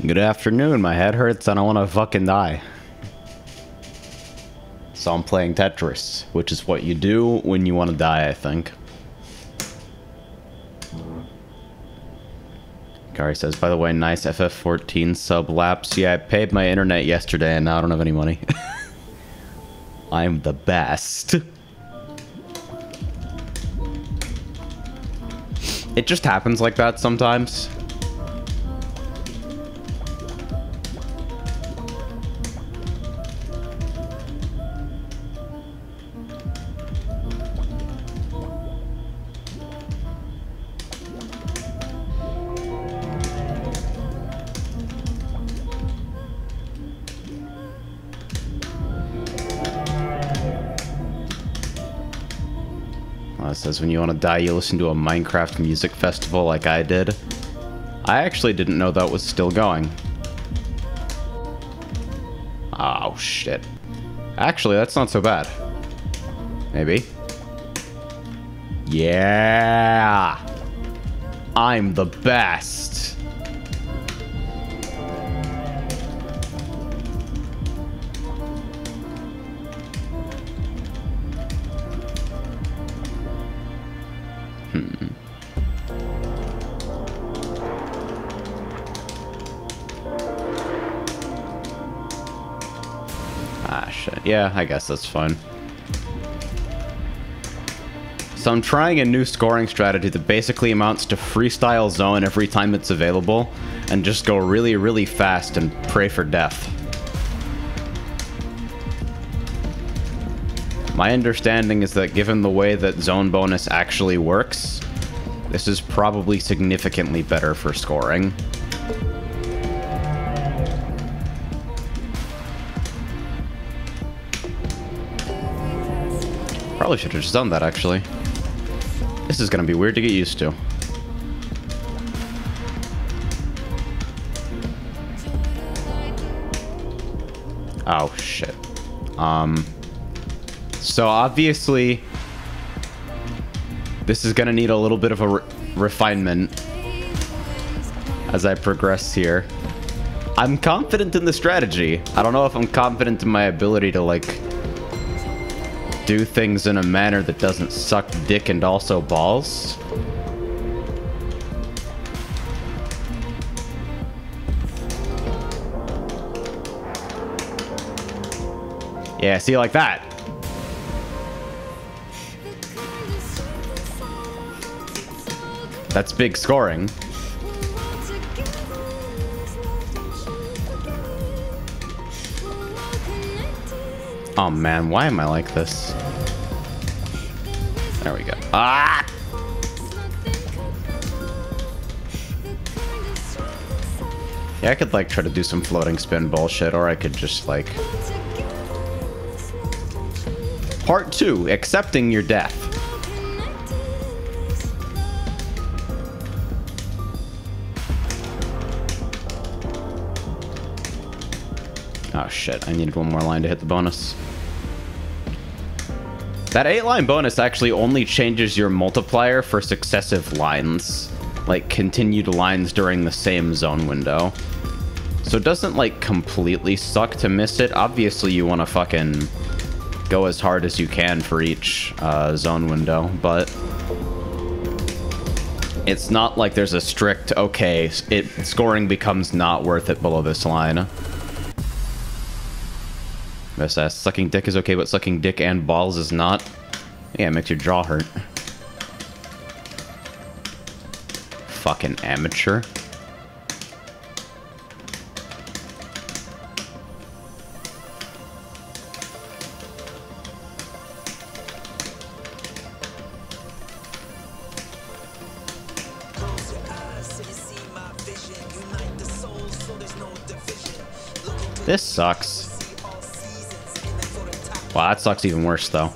Good afternoon, my head hurts, I don't want to fucking die. So I'm playing Tetris, which is what you do when you want to die, I think. Gary says, by the way, nice FF14 sub laps. Yeah, I paid my internet yesterday and now I don't have any money. I'm the best. It just happens like that sometimes. It says when you want to die, you listen to a Minecraft music festival like I did. I actually didn't know that was still going. Oh, shit. Actually, that's not so bad. Maybe. Yeah! I'm the best! Ah, shit. Yeah, I guess that's fine. So I'm trying a new scoring strategy that basically amounts to freestyle zone every time it's available, and just go really, really fast and pray for death. My understanding is that given the way that zone bonus actually works, this is probably significantly better for scoring. Probably should have just done that, actually. This is gonna be weird to get used to. Oh, shit. So obviously, this is gonna need a little bit of a refinement as I progress here. I'm confident in the strategy. I don't know if I'm confident in my ability to, like, do things in a manner that doesn't suck dick and also balls. Yeah, see, like that. That's big scoring. Oh man, why am I like this? There we go. Ah! Yeah, I could like try to do some floating spin bullshit, or I could just like... Part 2, accepting your death. Oh shit, I needed one more line to hit the bonus. That 8-line bonus actually only changes your multiplier for successive lines. Like, continued lines during the same zone window. So it doesn't, like, completely suck to miss it. Obviously, you want to fucking go as hard as you can for each zone window, but it's not like there's a strict, okay, scoring becomes not worth it below this line. Sucking dick is okay, but sucking dick and balls is not. Yeah, it makes your jaw hurt. Fucking amateur. This sucks. Wow, that sucks even worse, though.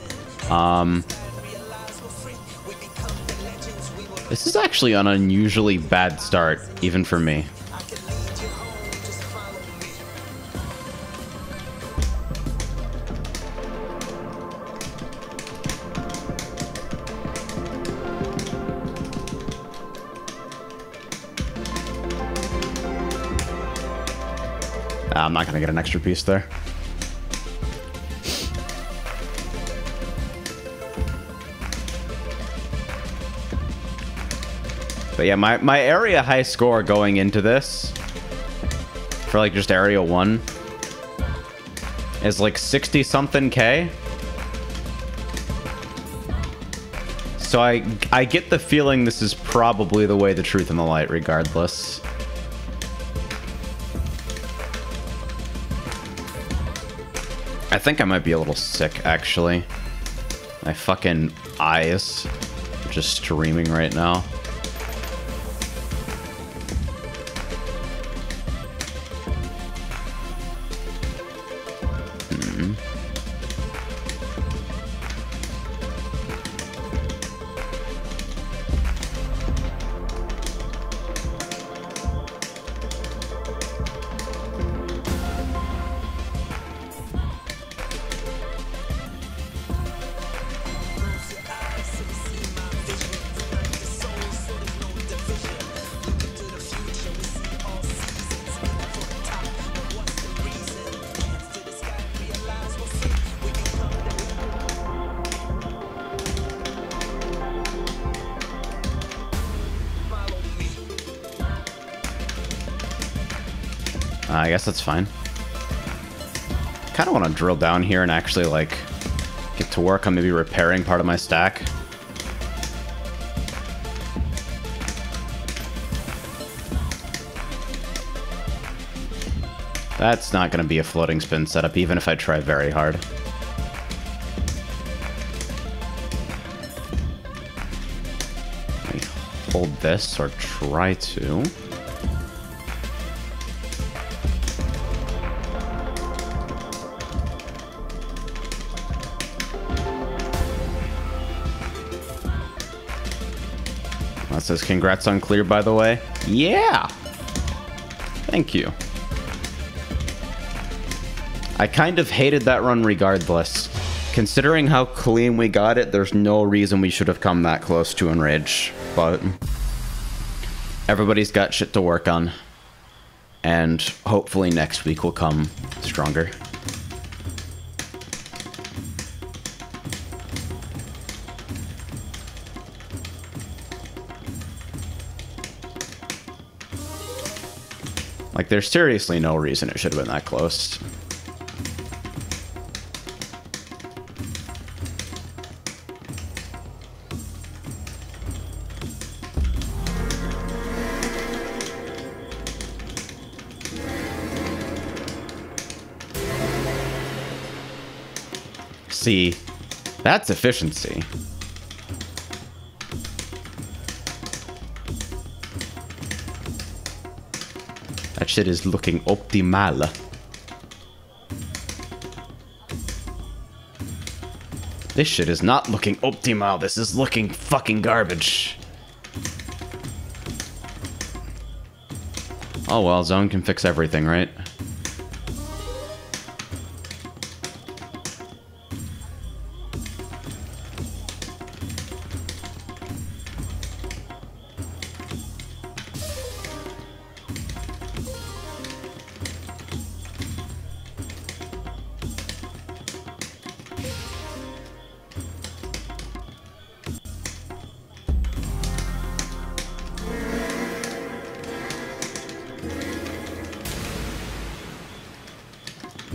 This is actually an unusually bad start, even for me. I'm not gonna get an extra piece there. But yeah, my area high score going into this, for like just area 1, is like 60-something K. So I get the feeling this is probably the way, the truth, and the light regardless. I think I might be a little sick, actually. My fucking eyes are just streaming right now. I guess that's fine. Kind of want to drill down here and actually, like, get to work on maybe repairing part of my stack. That's not going to be a floating spin setup, even if I try very hard. Let me hold this, or try to. That says congrats on clear, by the way. Yeah! Thank you. I kind of hated that run regardless. Considering how clean we got it, there's no reason we should have come that close to Enrage. But everybody's got shit to work on. And hopefully next week will come stronger. Like, there's seriously no reason it should have been that close. See, that's efficiency. That shit is looking optimal. This shit is not looking optimal. This is looking fucking garbage. Oh well, zone can fix everything, right?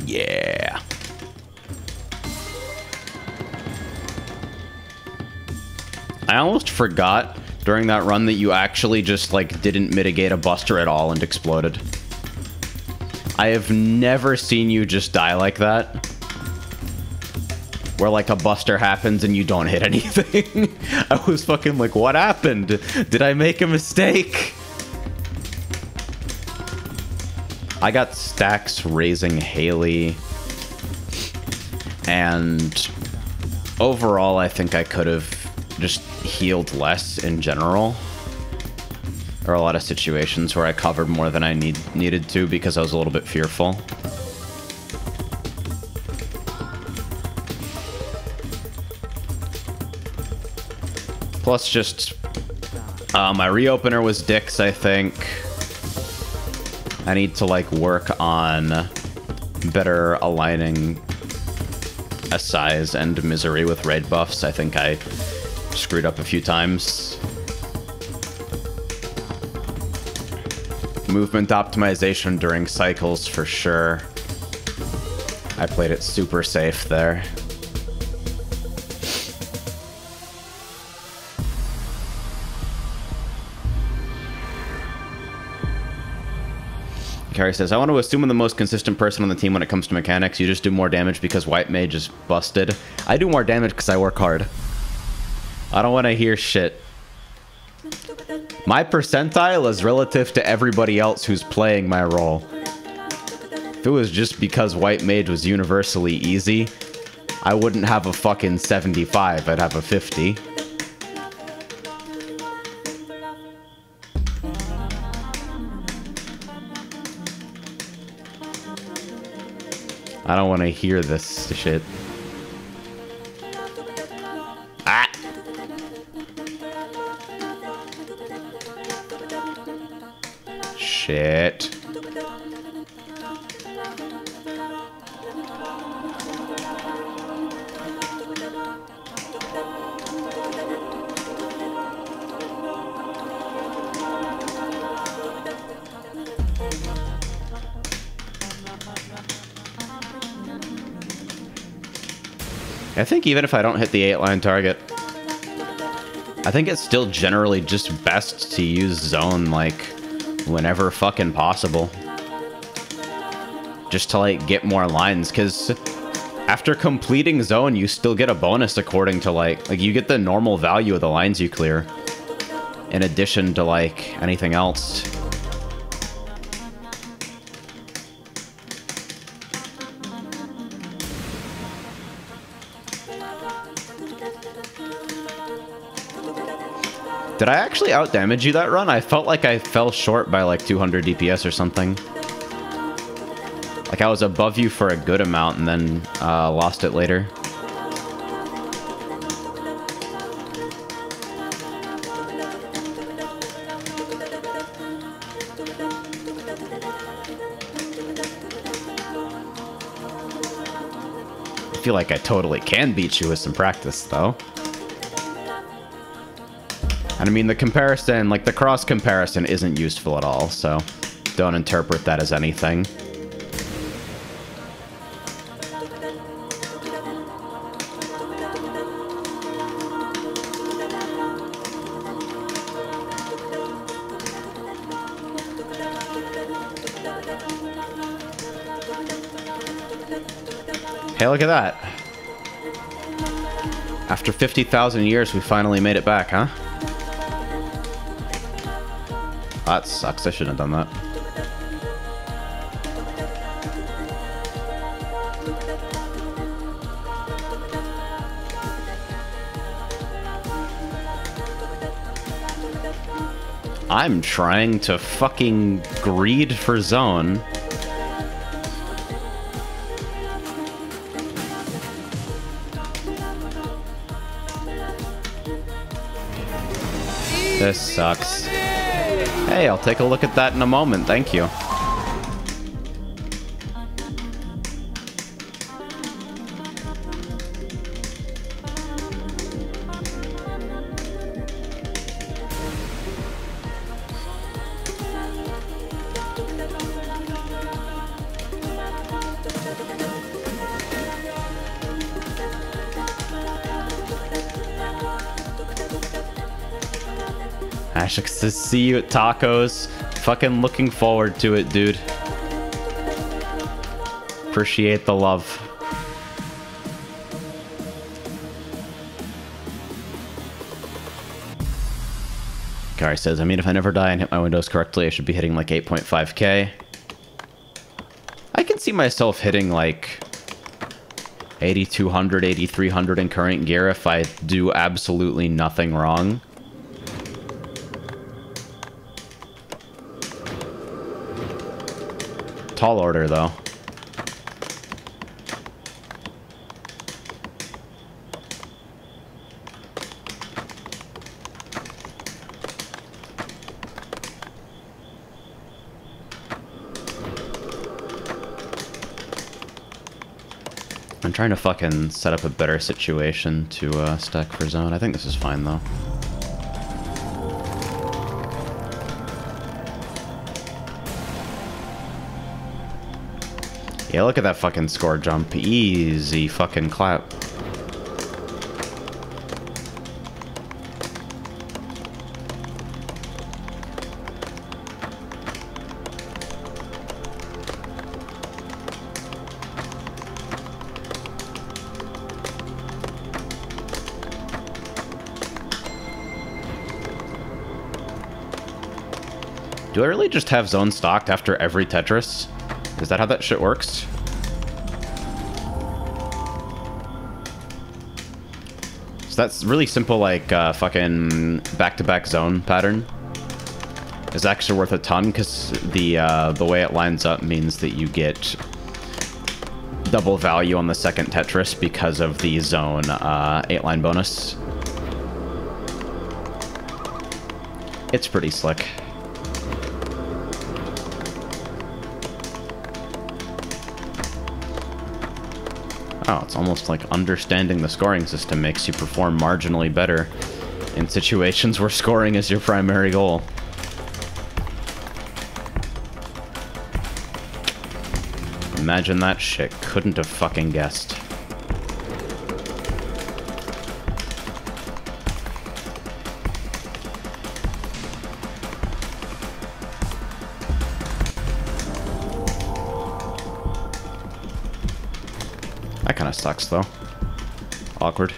Yeah. I almost forgot during that run that you actually just, like, didn't mitigate a buster at all and exploded. I have never seen you just die like that. Where, like, a buster happens and you don't hit anything. I was fucking like, what happened? Did I make a mistake? I got stacks raising Haley. And overall, I think I could have just healed less in general. There are a lot of situations where I covered more than I needed to because I was a little bit fearful. Plus, just my reopener was dicks, I think. I need to, like, work on better aligning Assize and Misery with raid buffs. I think I screwed up a few times. Movement optimization during cycles for sure. I played it super safe there. Carrie says, I want to assume I'm the most consistent person on the team when it comes to mechanics. You just do more damage because White Mage is busted. I do more damage because I work hard. I don't want to hear shit. My percentile is relative to everybody else who's playing my role. If it was just because White Mage was universally easy, I wouldn't have a fucking 75, I'd have a 50. I don't want to hear this shit. Ah! Shit. I think even if I don't hit the 8-line target, I think it's still generally just best to use zone, like, whenever fucking possible. Just to, like, get more lines, because after completing zone, you still get a bonus according to, like, you get the normal value of the lines you clear, in addition to, like, anything else. Did I actually outdamage you that run? I felt like I fell short by like 200 DPS or something. Like I was above you for a good amount and then lost it later. I feel like I totally can beat you with some practice though. And I mean, the comparison, like the cross comparison isn't useful at all, so don't interpret that as anything. Hey, look at that. After 50,000 years, we finally made it back, huh? That sucks. I shouldn't have done that. I'm trying to fucking greed for zone. This sucks. Hey, I'll take a look at that in a moment. Thank you. Ash, to see you at tacos. Fucking looking forward to it, dude. Appreciate the love. Gary says, I mean, if I never die and hit my windows correctly, I should be hitting like 8.5k. I can see myself hitting like 8,200, 8,300 in current gear if I do absolutely nothing wrong. Tall order, though. I'm trying to fucking set up a better situation to stack for zone. I think this is fine, though. Yeah, look at that fucking score jump. Easy fucking clap. Do I really just have zone stocked after every Tetris? Is that how that shit works? So that's really simple, like, fucking back-to-back zone pattern is actually worth a ton, because the way it lines up means that you get double value on the second Tetris because of the zone 8-line bonus. It's pretty slick. Oh, it's almost like understanding the scoring system makes you perform marginally better in situations where scoring is your primary goal. Imagine that shit. Couldn't have fucking guessed. That kind of sucks, though. Awkward.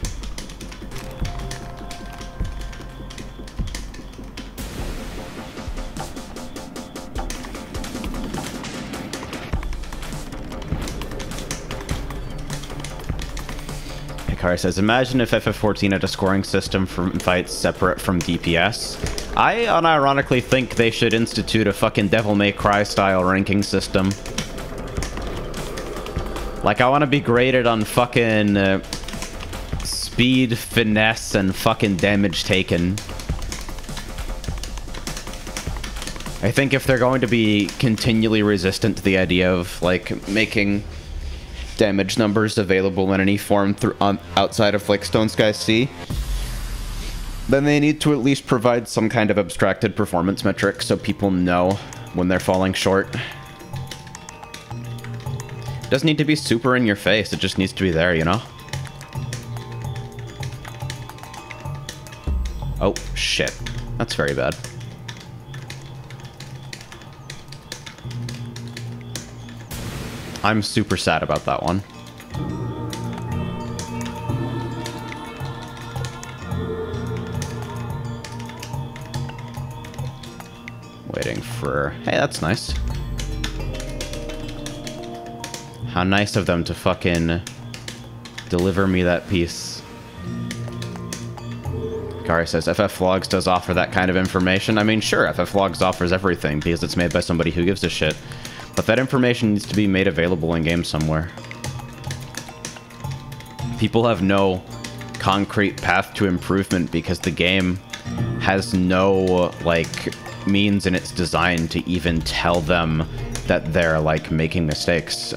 Hikari says, imagine if FF14 had a scoring system for fights separate from DPS. I unironically think they should institute a fucking Devil May Cry style ranking system. Like, I want to be graded on fucking speed, finesse, and fucking damage taken. I think if they're going to be continually resistant to the idea of, like, making damage numbers available in any form outside of, like, Stone Sky Sea, then they need to at least provide some kind of abstracted performance metric so people know when they're falling short. Doesn't need to be super in your face, it just needs to be there, you know? Oh, shit. That's very bad. I'm super sad about that one. Waiting for... Hey, that's nice. How nice of them to fucking deliver me that piece. Kari says, FF Logs does offer that kind of information. I mean, sure, FF Logs offers everything because it's made by somebody who gives a shit. But that information needs to be made available in-game somewhere. People have no concrete path to improvement because the game has no, like, means in its design to even tell them that they're, like, making mistakes.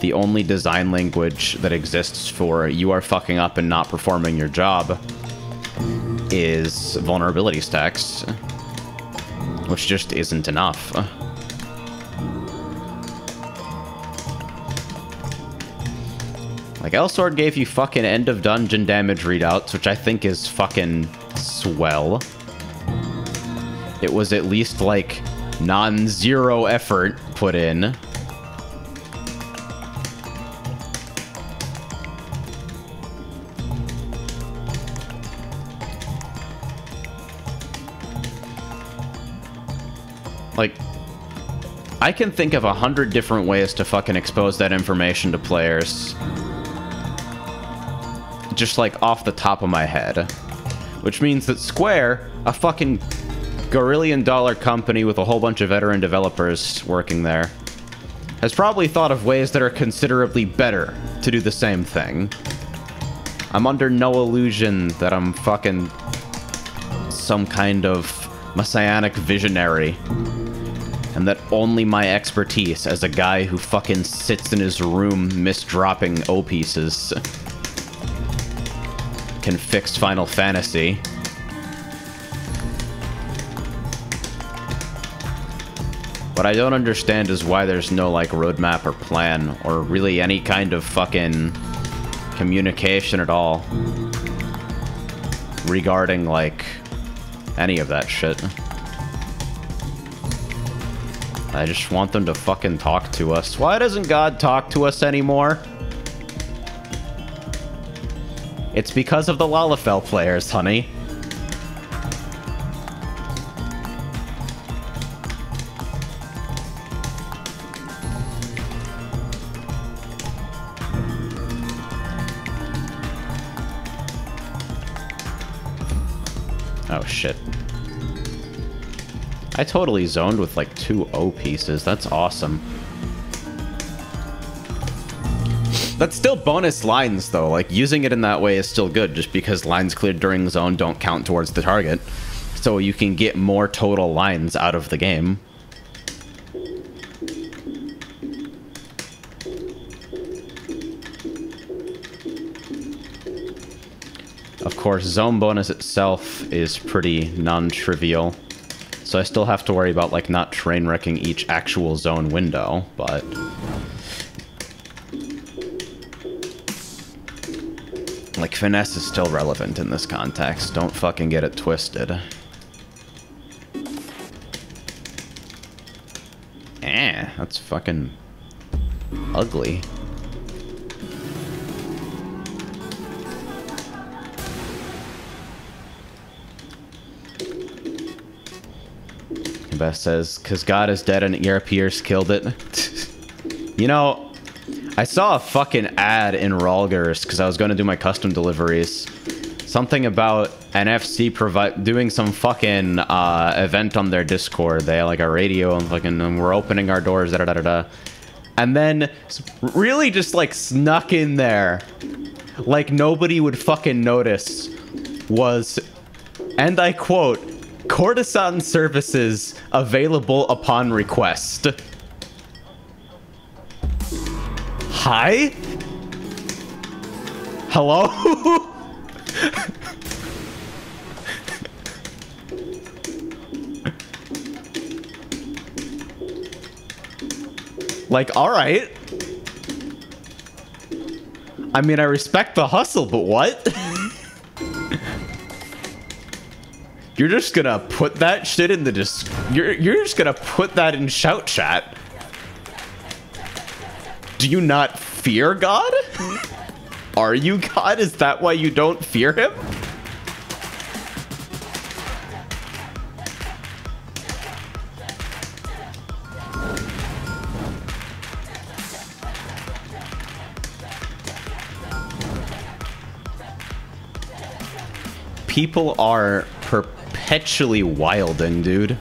The only design language that exists for you are fucking up and not performing your job is vulnerability stacks, which just isn't enough. Like, Elsword gave you fucking end of dungeon damage readouts, which I think is fucking swell. It was at least, like, non-zero effort put in. Like, I can think of 100 different ways to fucking expose that information to players. Just, like, off the top of my head. Which means that Square, a fucking $1 company with a whole bunch of veteran developers working there, has probably thought of ways that are considerably better to do the same thing. I'm under no illusion that I'm fucking some kind of messianic visionary and that only my expertise as a guy who fucking sits in his room misdropping O pieces can fix Final Fantasy. What I don't understand is why there's no, like, roadmap or plan, or really any kind of fucking communication at all regarding, like, any of that shit. I just want them to fucking talk to us. Why doesn't God talk to us anymore? It's because of the Lalafell players, honey. Oh, shit. I totally zoned with, like, 2 O pieces. That's awesome. That's still bonus lines, though. Like, using it in that way is still good, just because lines cleared during zone don't count towards the target. So you can get more total lines out of the game. Of course, zone bonus itself is pretty non-trivial. So I still have to worry about, like, not train wrecking each actual zone window, but... like, finesse is still relevant in this context. Don't fucking get it twisted. That's fucking ugly. Beth says, "'Cause God is dead and ERPers killed it." You know, I saw a fucking ad in Ralgers because I was going to do my custom deliveries. Something about NFC doing some fucking event on their Discord. They had like a radio and fucking, and we're opening our doors, da da da da. And then really just like snuck in there, like nobody would fucking notice, was, and I quote, "Courtesan services available upon request." Hi? Hello? Like, alright. I mean, I respect the hustle, but what? You're just gonna put that shit in the you're just gonna put that in shout chat. Do you not fear God? Are you God? Is that why you don't fear him? People are perpetually wilding, dude.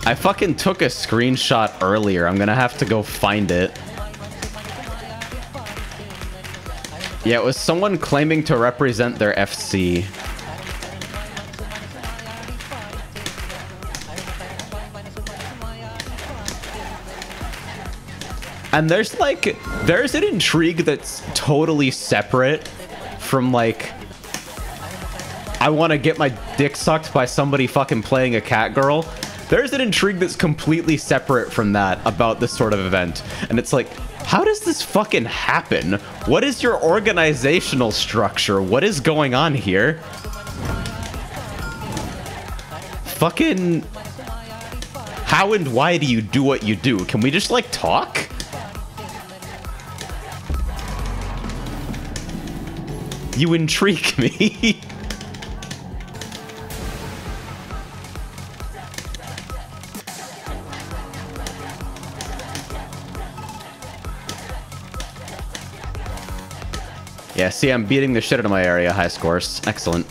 I fucking took a screenshot earlier. I'm gonna have to go find it. Yeah, it was someone claiming to represent their FC. And there's like, there's an intrigue that's totally separate from like, I want to get my dick sucked by somebody fucking playing a cat girl. There's an intrigue that's completely separate from that about this sort of event. And it's like, how does this fucking happen? What is your organizational structure? What is going on here? Fucking, how and why do you do what you do? Can we just like talk? You intrigue me. Yeah, see, I'm beating the shit out of my area. High scores. Excellent.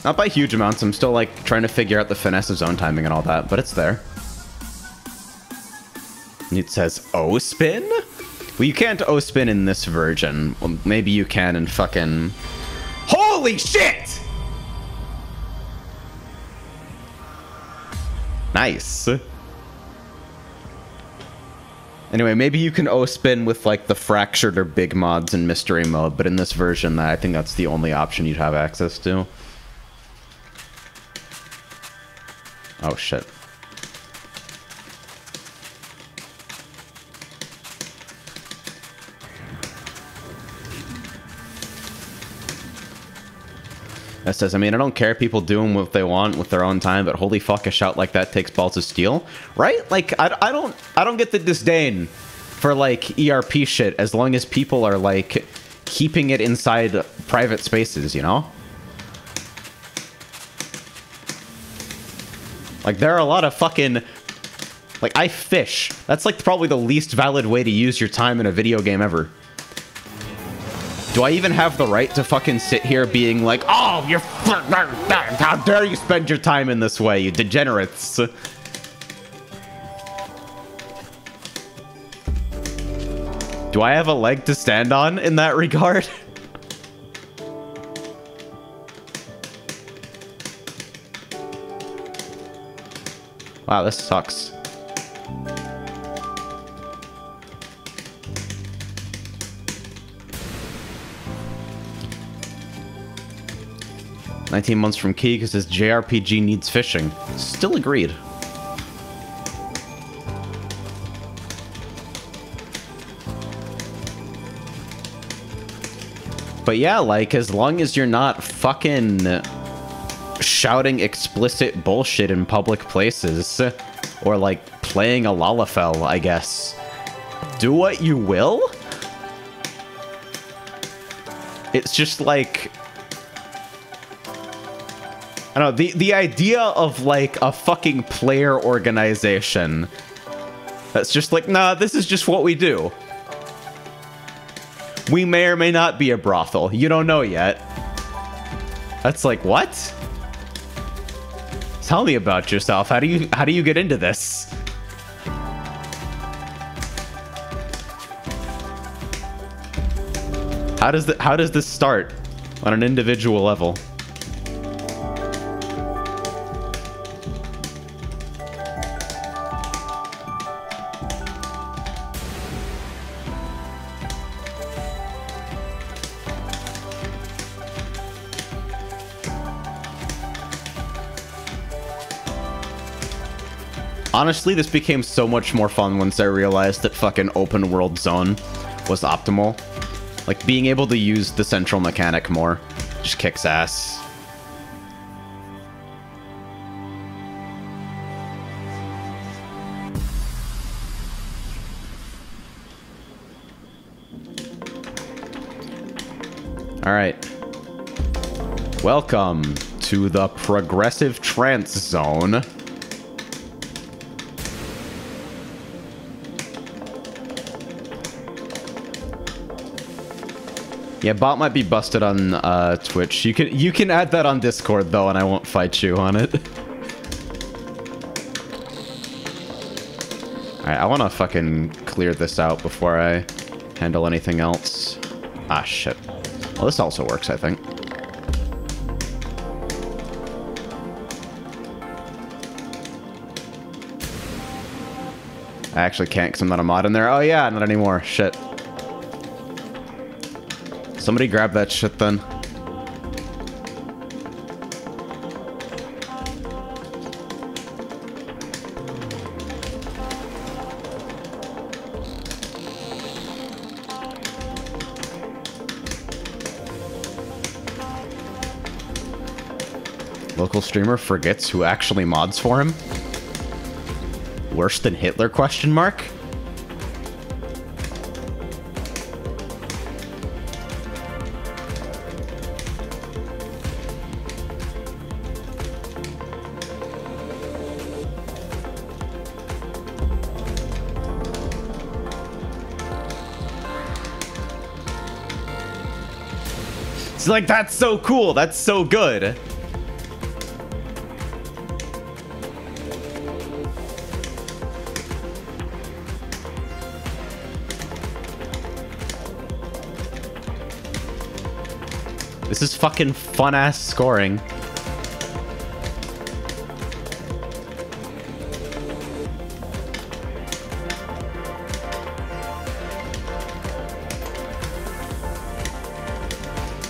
Not by huge amounts. I'm still, like, trying to figure out the finesse of zone timing and all that, but it's there. And it says O-spin? Well, you can't O-spin in this version. Well, maybe you can in fucking... Holy shit! Nice. Anyway, maybe you can O-spin with, like, the fractured or big mods in mystery mode, but in this version, I think that's the only option you'd have access to. Oh, shit. That says, I mean, I don't care people doing what they want with their own time, but holy fuck, a shout like that takes balls of steel, right? Like, I don't get the disdain for, like, ERP shit as long as people are, like, keeping it inside private spaces, you know? Like, there are a lot of fucking... Like, I fish. That's, like, probably the least valid way to use your time in a video game ever. Do I even have the right to fucking sit here being like, oh, you're... How dare you spend your time in this way, you degenerates? Do I have a leg to stand on in that regard? Wow, this sucks. "19 months from Key because his JRPG needs fishing." Still agreed. But yeah, like, as long as you're not fucking shouting explicit bullshit in public places, or, like, playing a Lalafell, I guess. Do what you will? It's just, like... I don't know, the idea of, like, a fucking player organization that's just like, nah, this is just what we do. We may or may not be a brothel. You don't know yet. That's like, what? Tell me about yourself. How do you get into this? How does this start on an individual level? Honestly, this became so much more fun once I realized that fucking open world zone was optimal. Like, being able to use the central mechanic more just kicks ass. Alright. Welcome to the progressive trance zone. Yeah, bot might be busted on Twitch. You can add that on Discord though, and I won't fight you on it. Alright, I want to fucking clear this out before I handle anything else. Ah, shit. Well, this also works, I think. I actually can't because I'm not a mod in there. Oh yeah, not anymore. Shit. Somebody grab that shit then. Local streamer forgets who actually mods for him? Worse than Hitler, question mark? It's like, that's so cool. That's so good. This is fucking fun-ass scoring.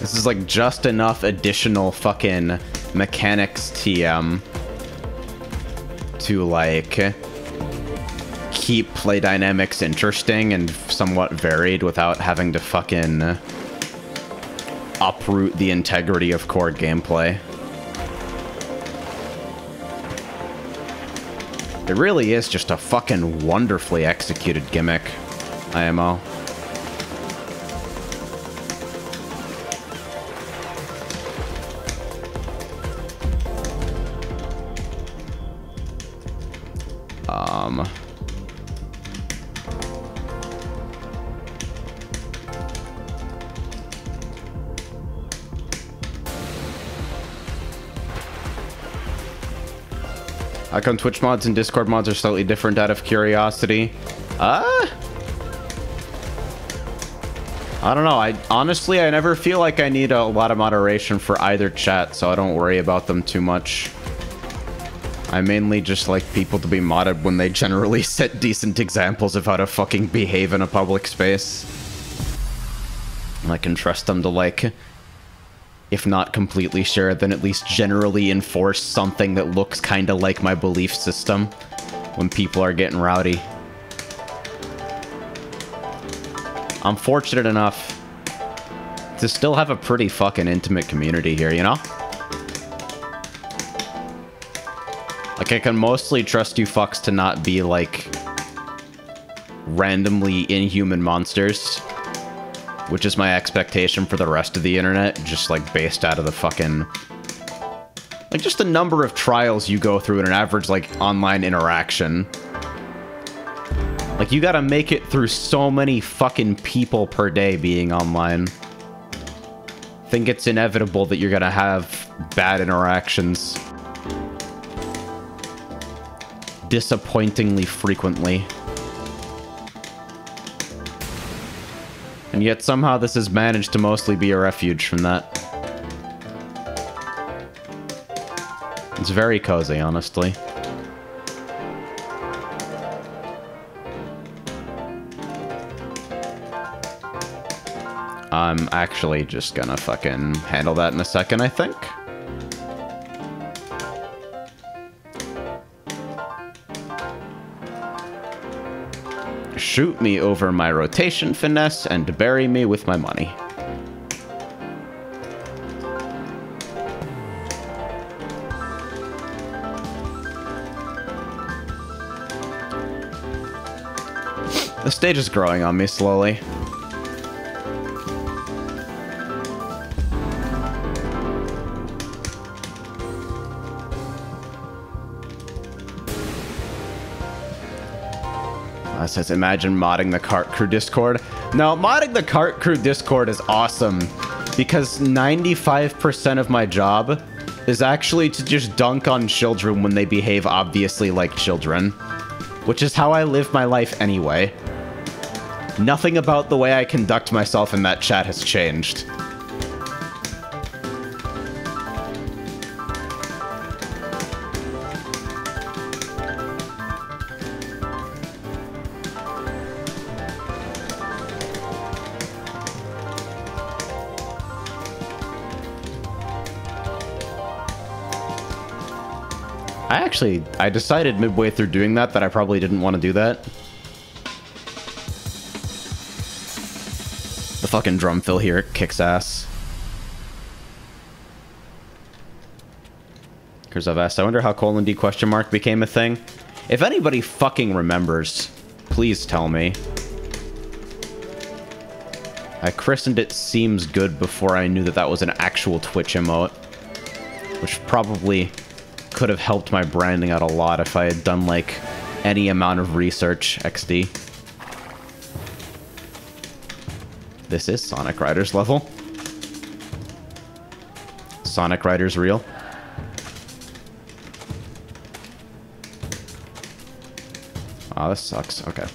This is like just enough additional fucking mechanics TM to like keep play dynamics interesting and somewhat varied without having to fucking uproot the integrity of core gameplay. It really is just a fucking wonderfully executed gimmick, IMO. How come Twitch mods and Discord mods are slightly different out of curiosity? I don't know. Honestly, I never feel like I need a lot of moderation for either chat, so I don't worry about them too much. I mainly just like people to be modded when they generally set decent examples of how to fucking behave in a public space. And I can trust them to, like, if not completely share, then at least generally enforce something that looks kind of like my belief system when people are getting rowdy. I'm fortunate enough to still have a pretty fucking intimate community here, you know? Like, I can mostly trust you fucks to not be, like, randomly inhuman monsters, which is my expectation for the rest of the internet, just, like, based out of the fucking... like, just the number of trials you go through in an average, like, online interaction. Like, you gotta make it through so many fucking people per day being online. I think it's inevitable that you're gonna have bad interactions. Disappointingly frequently. And yet somehow this has managed to mostly be a refuge from that. It's very cozy, honestly. I'm actually just gonna fucking handle that in a second, I think. Shoot me over my rotation finesse and bury me with my money. The stage is growing on me slowly. Says, imagine modding the Kart Crew Discord. No, modding the Kart Crew Discord is awesome because 95% of my job is actually to just dunk on children when they behave obviously like children, which is how I live my life anyway. Nothing about the way I conduct myself in that chat has changed. I decided midway through doing that I probably didn't want to do that. The fucking drum fill here kicks ass. Kurzov asks, I wonder how colon D question mark became a thing. If anybody fucking remembers, please tell me. I christened it Seems Good before I knew that that was an actual Twitch emote, which probably could have helped my branding out a lot if I had done, like, any amount of research, XD. This is Sonic Riders level. Sonic Riders real. Oh, this sucks. Okay.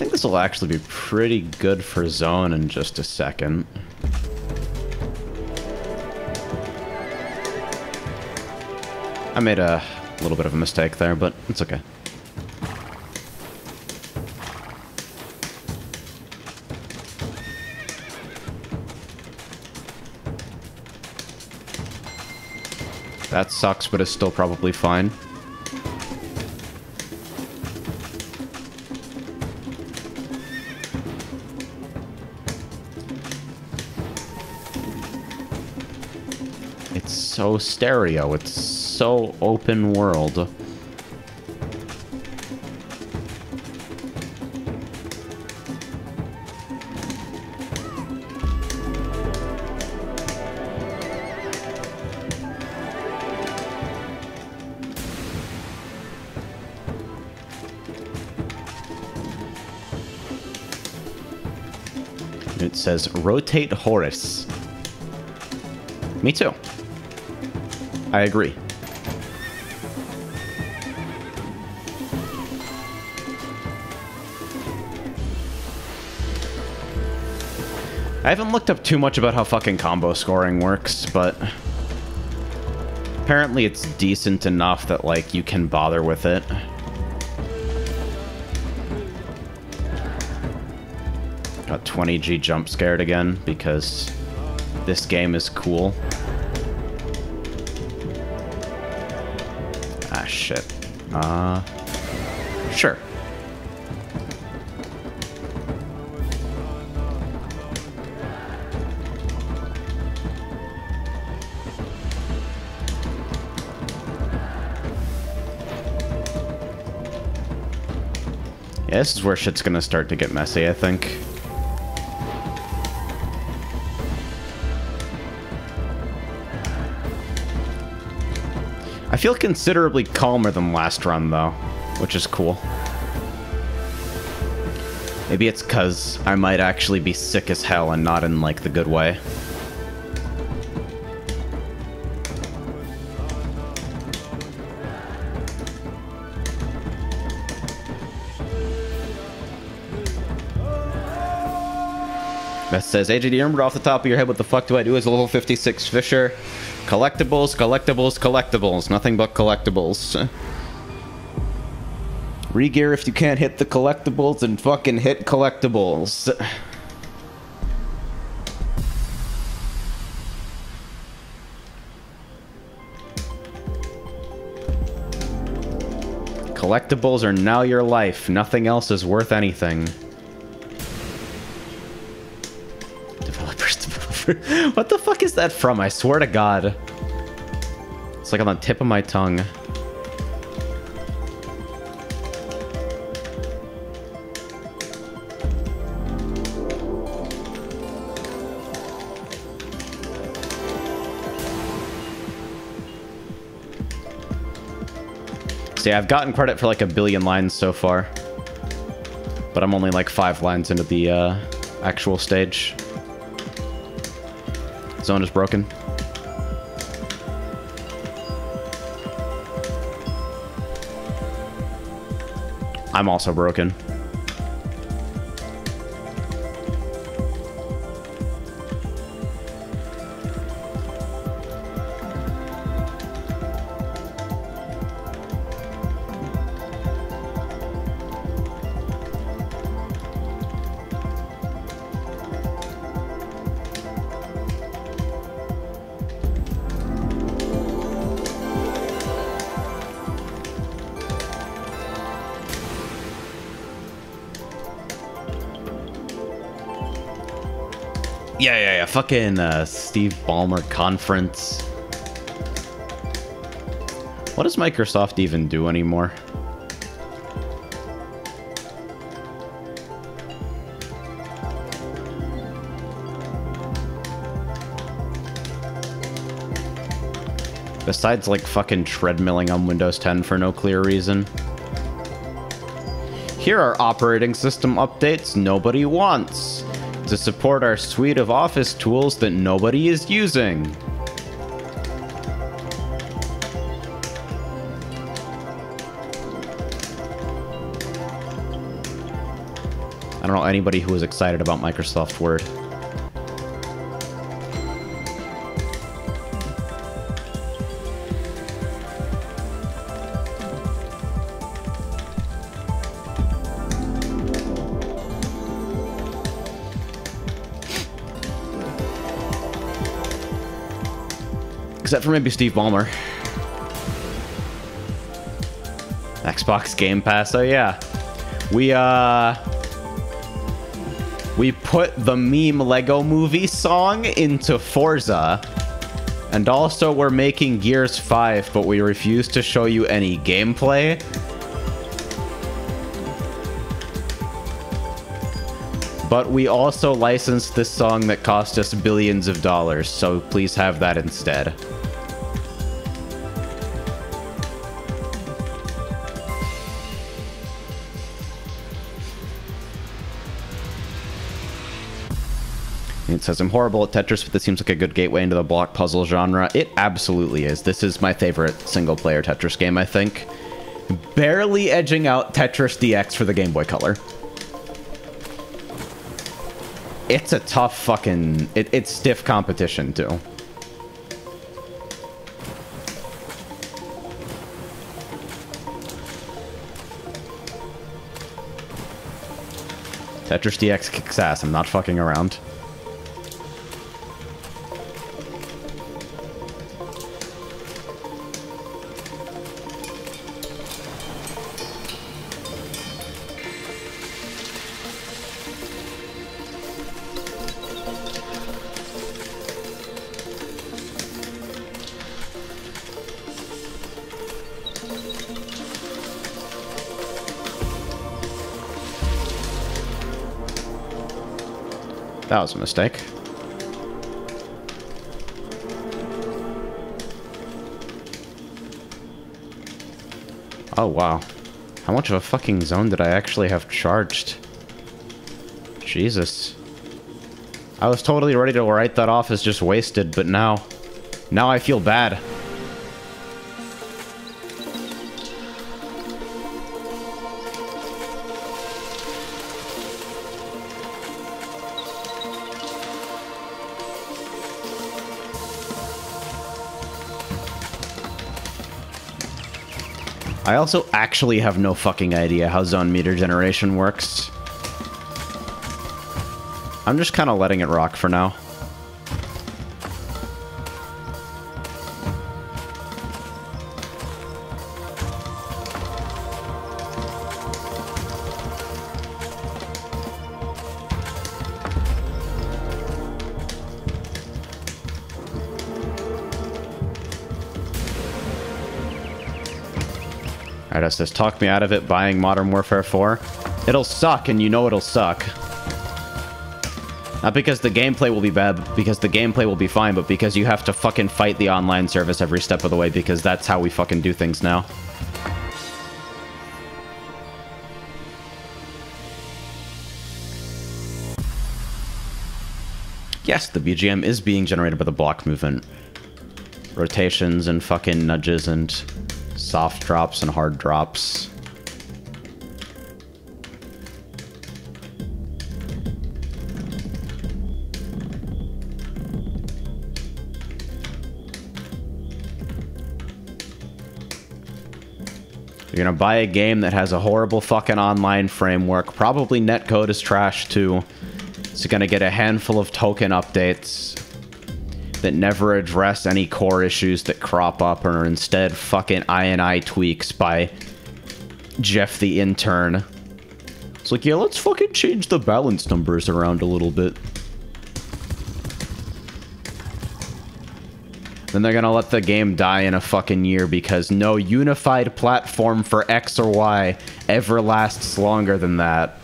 think this will actually be pretty good for zone in just a second. I made a little bit of a mistake there, but it's okay. That sucks, but it's still probably fine. It's so stereo. It's so open world. It says rotate Horus. Me too. I agree. I haven't looked up too much about how fucking combo scoring works, but apparently it's decent enough that, like, you can bother with it. Got 20G jump scared again because this game is cool. Ah, shit. Sure. Yeah, this is where shit's gonna start to get messy, I think. I feel considerably calmer than last run, though, which is cool. Maybe it's because I might actually be sick as hell and not in, like, the good way. That says, AJ, do you remember off the top of your head what the fuck do I do as a level 56 Fisher? Collectibles, collectibles, collectibles. Nothing but collectibles. Regear if you can't hit the collectibles and fucking hit collectibles. Collectibles are now your life. Nothing else is worth anything. What the fuck is that from? I swear to God. It's like on the tip of my tongue. See, I've gotten credit for like 1 billion lines so far. But I'm only like 5 lines into the actual stage. Zone is broken. I'm also broken. Yeah. Fucking Steve Ballmer conference. What does Microsoft even do anymore? Besides, like, fucking treadmilling on Windows 10 for no clear reason. Here are operating system updates nobody wants to support our suite of Office tools that nobody is using. I don't know anybody who was excited about Microsoft Word. Except for maybe Steve Ballmer. Xbox Game Pass, oh yeah. We put the meme Lego Movie song into Forza. And also we're making Gears 5, but we refuse to show you any gameplay. But we also licensed this song that cost us billions of dollars, so please have that instead. It says, I'm horrible at Tetris, but this seems like a good gateway into the block puzzle genre. It absolutely is. This is my favorite single-player Tetris game, I think. Barely edging out Tetris DX for the Game Boy Color. It's a tough fucking... It's stiff competition, too. Tetris DX kicks ass. I'm not fucking around. That was a mistake. Oh, wow. How much of a fucking zone did I actually have charged? Jesus. I was totally ready to write that off as just wasted, but now I feel bad. I also actually have no fucking idea how zone meter generation works. I'm just kind of letting it rock for now. Alright, us just talk me out of it buying Modern Warfare 4. It'll suck, and you know it'll suck. Not because the gameplay will be bad, because the gameplay will be fine, but because you have to fucking fight the online service every step of the way, because that's how we fucking do things now. Yes, the BGM is being generated by the block movement. Rotations and fucking nudges and soft drops and hard drops. You're gonna buy a game that has a horrible fucking online framework. Probably netcode is trash too. It's gonna get a handful of token updates that never address any core issues that crop up and are instead fucking I&I tweaks by Jeff the intern. It's like, yeah, let's fucking change the balance numbers around a little bit. Then they're gonna let the game die in a fucking year because no unified platform for X or Y ever lasts longer than that.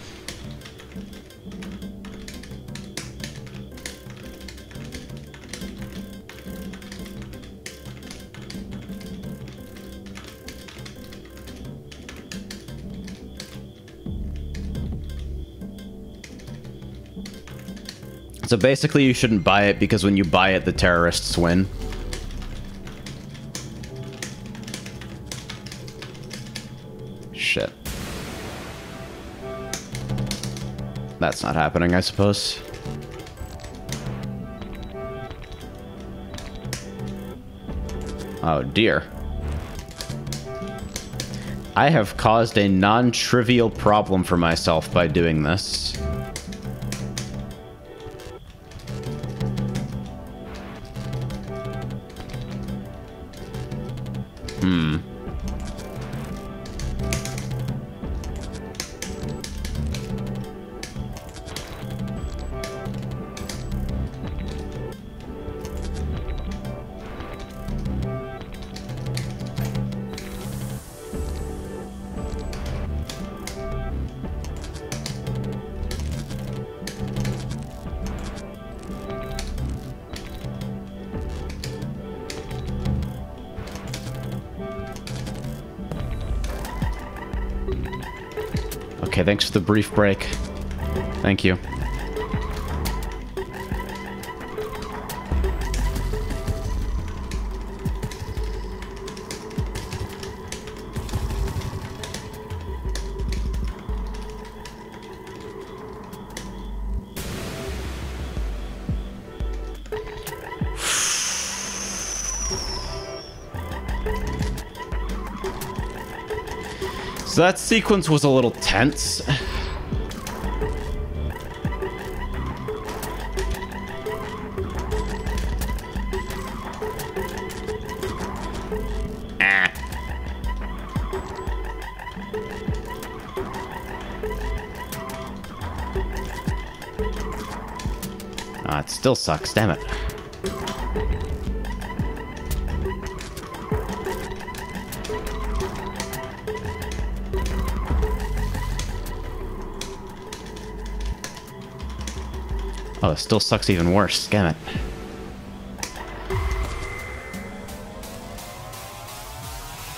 So basically you shouldn't buy it because when you buy it, the terrorists win. Shit. That's not happening, I suppose. Oh dear. I have caused a non-trivial problem for myself by doing this. Okay, thanks for the brief break. Thank you. So that sequence was a little tense. Ah, it still sucks, damn it. Oh, it still sucks even worse. Damn it.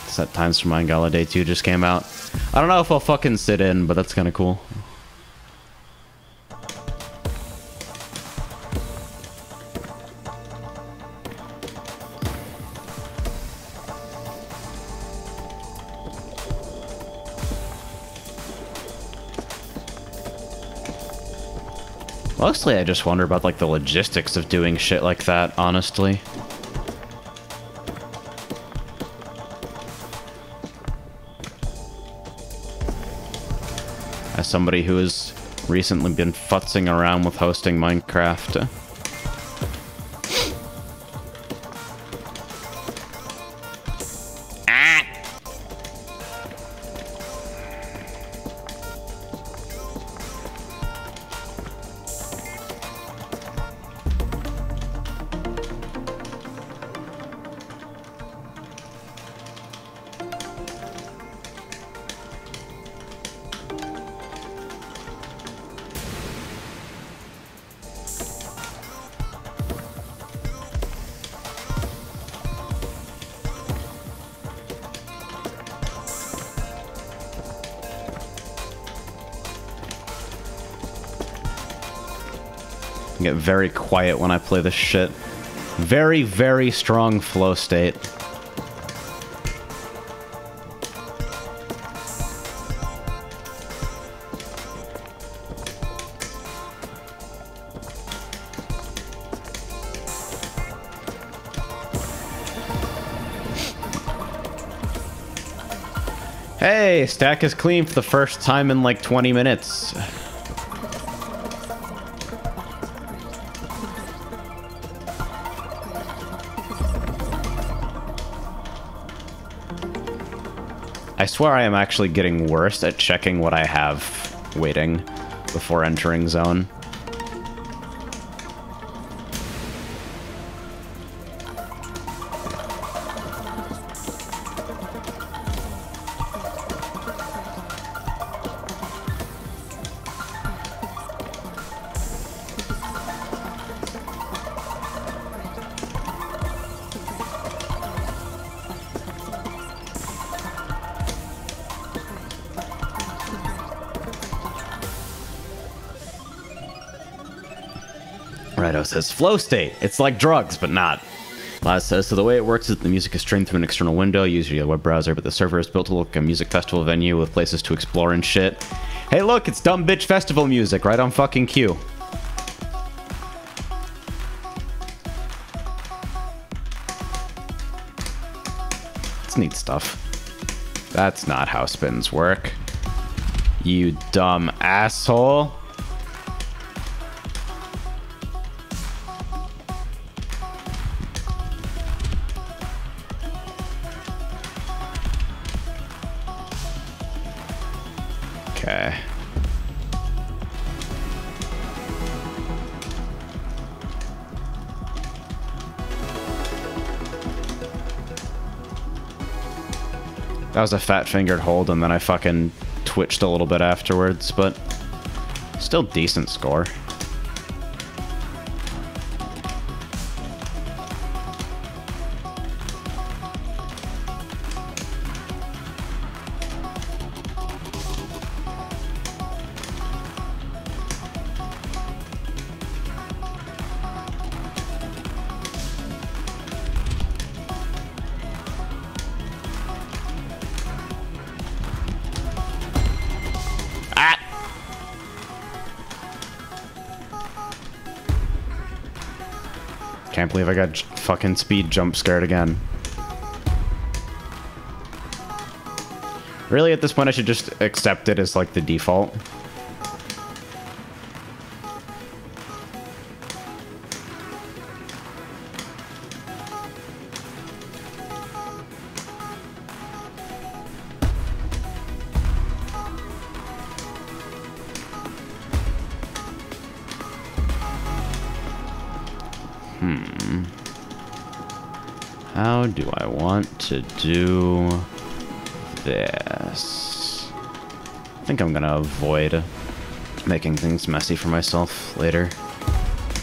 Set times for Mine Gala Day 2 just came out. I don't know if I'll fucking sit in, but that's kind of cool. Mostly I just wonder about like the logistics of doing shit like that, honestly. As somebody who has recently been futzing around with hosting Minecraft. Get very quiet when I play this shit. Very, very strong flow state. Hey, stack is clean for the first time in like 20 minutes. I swear I am actually getting worse at checking what I have waiting before entering zone. Righto says, flow state. It's like drugs, but not. Laz says, so the way it works is the music is streamed through an external window, usually a web browser, but the server is built to look like a music festival venue with places to explore and shit. Hey, look, it's dumb bitch festival music right on fucking cue. It's neat stuff. That's not how spins work. You dumb asshole. Okay. That was a fat-fingered hold, and then I fucking twitched a little bit afterwards, but still decent score. Can't believe I got fucking speed jump scared again. Really, at this point, I should just accept it as, like, the default. How do I want to do this? I think I'm gonna avoid making things messy for myself later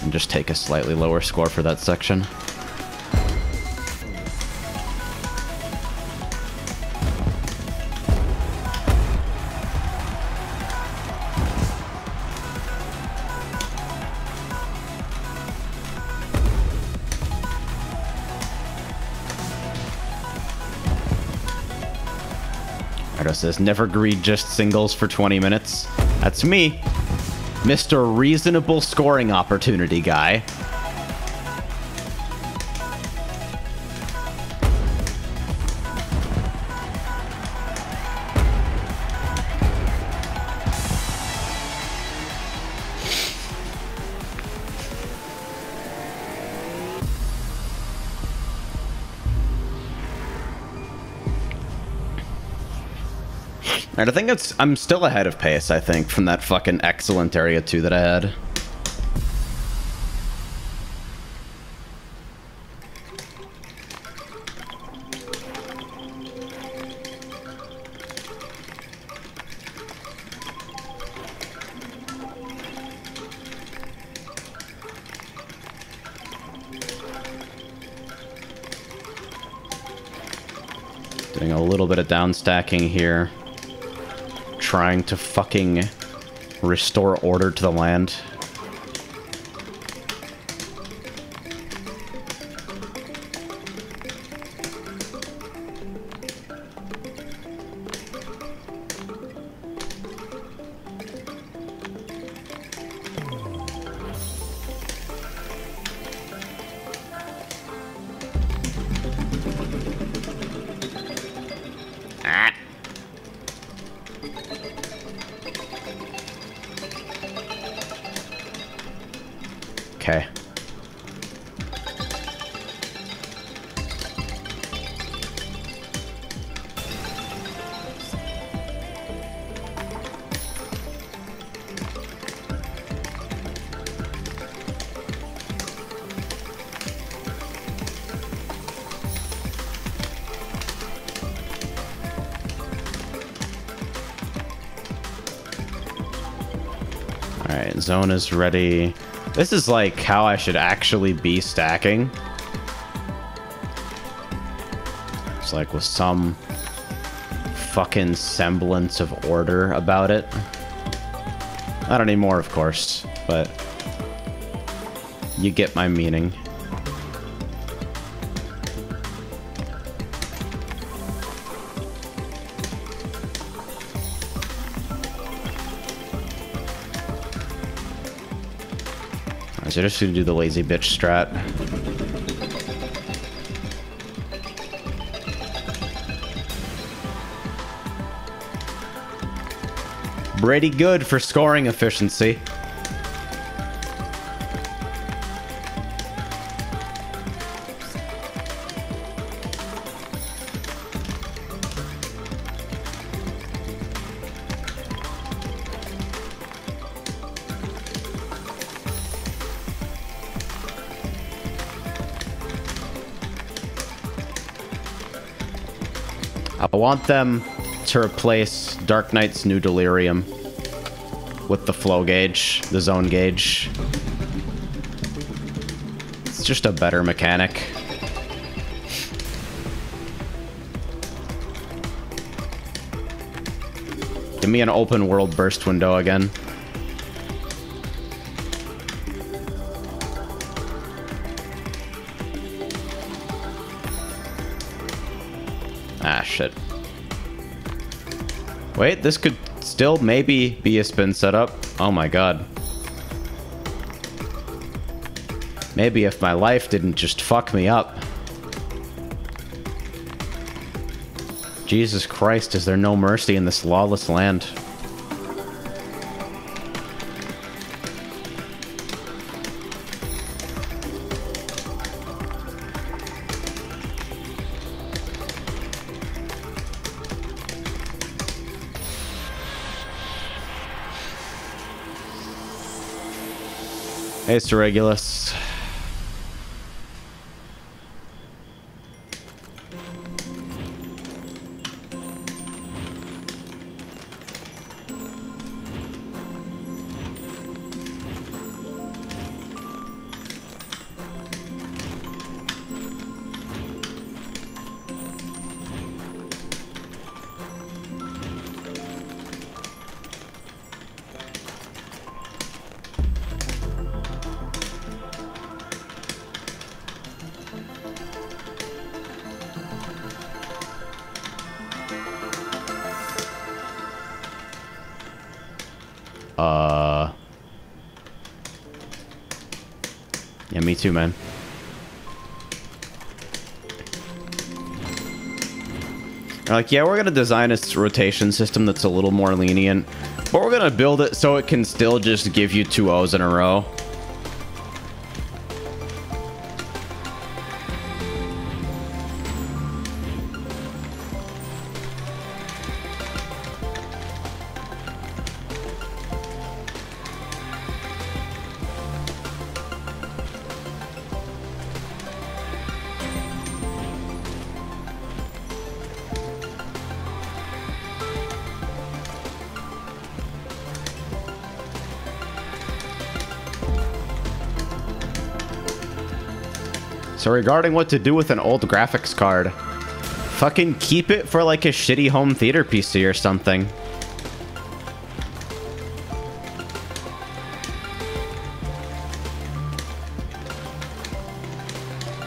and just take a slightly lower score for that section. Artist says, never greed, just singles for 20 minutes. That's me. Mr. Reasonable Scoring Opportunity guy. Alright, I think I'm still ahead of pace, I think, from that fucking excellent area 2 that I had. Doing a little bit of down stacking here. Trying to fucking restore order to the land. Okay. All right, zone is ready. This is like how I should actually be stacking. It's like with some fucking semblance of order about it. Not anymore, of course, but you get my meaning. So just gonna do the lazy bitch strat. Pretty good for scoring efficiency. I want them to replace Dark Knight's New Delirium with the flow gauge, the zone gauge. It's just a better mechanic. Give me an open world burst window again. Ah, shit. Wait, this could still maybe be a spin setup. Oh my god. Maybe if my life didn't just fuck me up. Jesus Christ, is there no mercy in this lawless land? Hey, Sir Regulus. Yeah, me too, man. They're like, yeah, we're gonna design a rotation system that's a little more lenient, but we're gonna build it so it can still just give you 2 O's in a row. So regarding what to do with an old graphics card, fucking keep it for like a shitty home theater PC or something.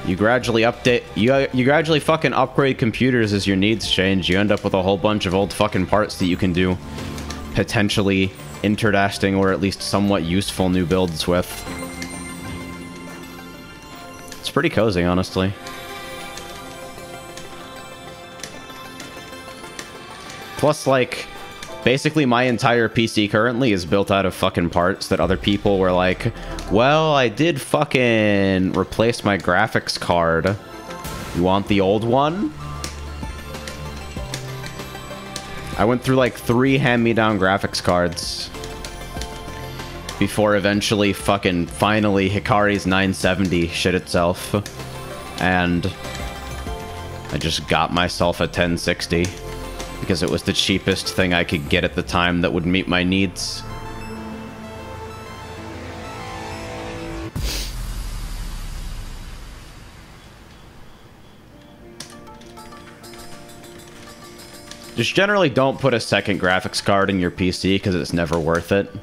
You gradually update, you gradually fucking upgrade computers as your needs change. You end up with a whole bunch of old fucking parts that you can do potentially interesting or at least somewhat useful new builds with. It's pretty cozy, honestly. Plus, like, basically my entire PC currently is built out of fucking parts that other people were like, well, I did fucking replace my graphics card. You want the old one? I went through like 3 hand-me-down graphics cards before eventually fucking finally Hikari's 970 shit itself. And I just got myself a 1060 because it was the cheapest thing I could get at the time that would meet my needs. Just generally don't put a second graphics card in your PC because it's never worth it.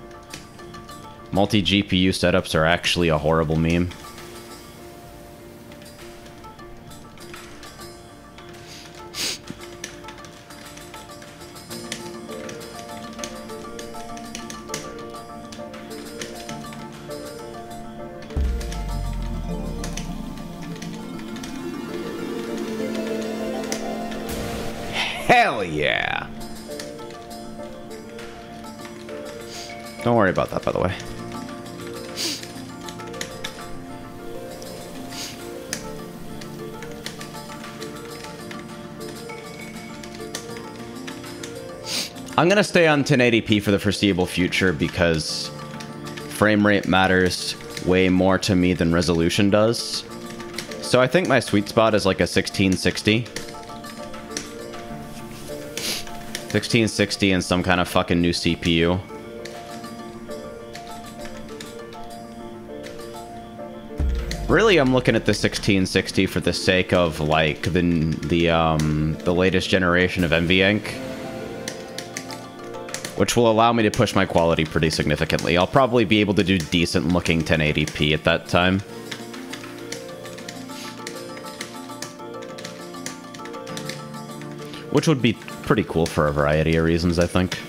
Multi-GPU setups are actually a horrible meme. Hell yeah. Don't worry about that, by the way. I'm gonna stay on 1080p for the foreseeable future because frame rate matters way more to me than resolution does. So I think my sweet spot is like a 1660. 1660 and some kind of fucking new CPU. Really, I'm looking at the 1660 for the sake of like the latest generation of NVEnc, which will allow me to push my quality pretty significantly. I'll probably be able to do decent looking 1080p at that time. Which would be pretty cool for a variety of reasons, I think.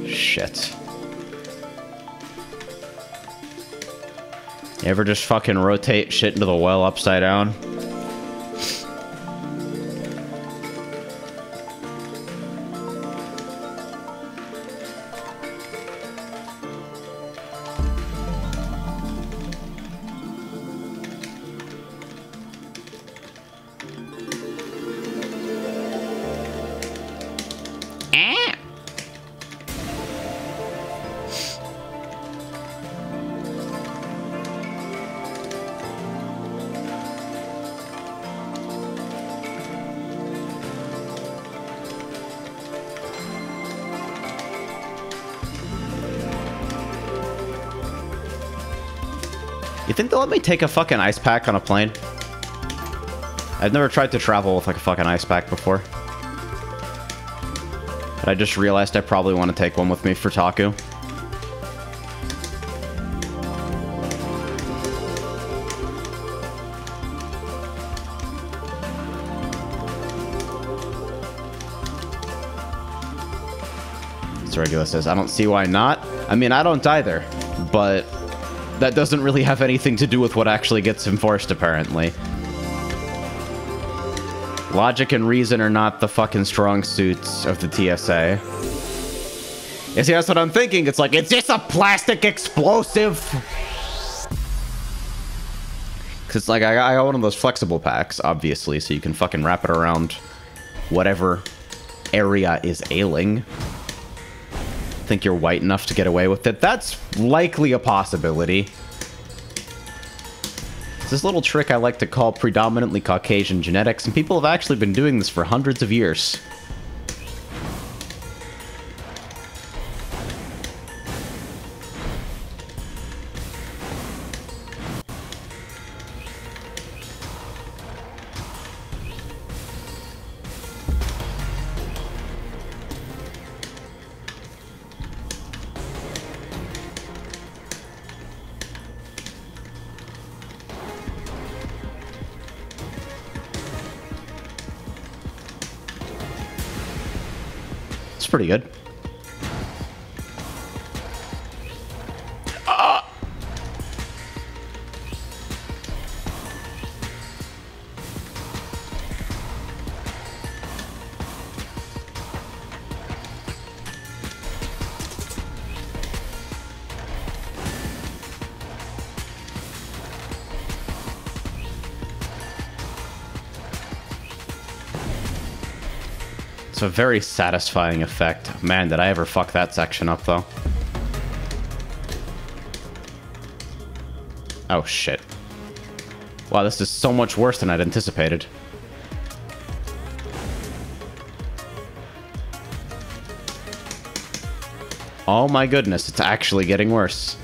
Shit. You ever just fucking rotate shit into the well upside down? You think they'll let me take a fucking ice pack on a plane? I've never tried to travel with like a fucking ice pack before. But I just realized I probably want to take one with me for Taku. So Regular says, I don't see why not. I mean, I don't either, but that doesn't really have anything to do with what actually gets enforced, apparently. Logic and reason are not the fucking strong suits of the TSA. You see, that's what I'm thinking. It's like, it's just a plastic explosive. Because, like, I got one of those flexible packs, obviously, so you can fucking wrap it around whatever area is ailing. Think you're white enough to get away with it? That's likely a possibility. It's this little trick I like to call predominantly Caucasian genetics, and people have actually been doing this for hundreds of years. Pretty good. It's a very satisfying effect. Man, did I ever fuck that section up, though. Oh, shit. Wow, this is so much worse than I'd anticipated. Oh my goodness, it's actually getting worse.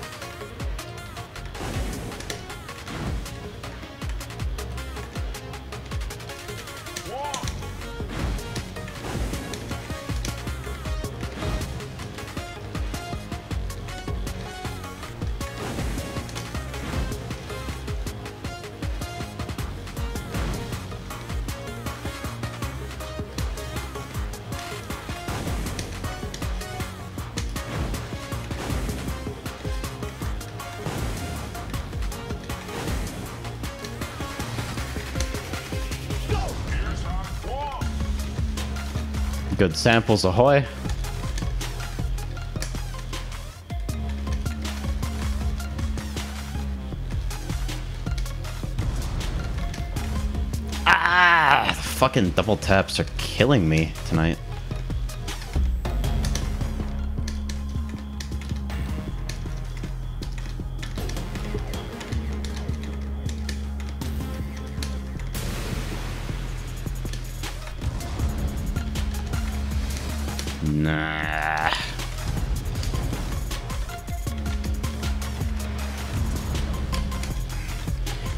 Good samples ahoy. Ah! The fucking double taps are killing me tonight. Nah.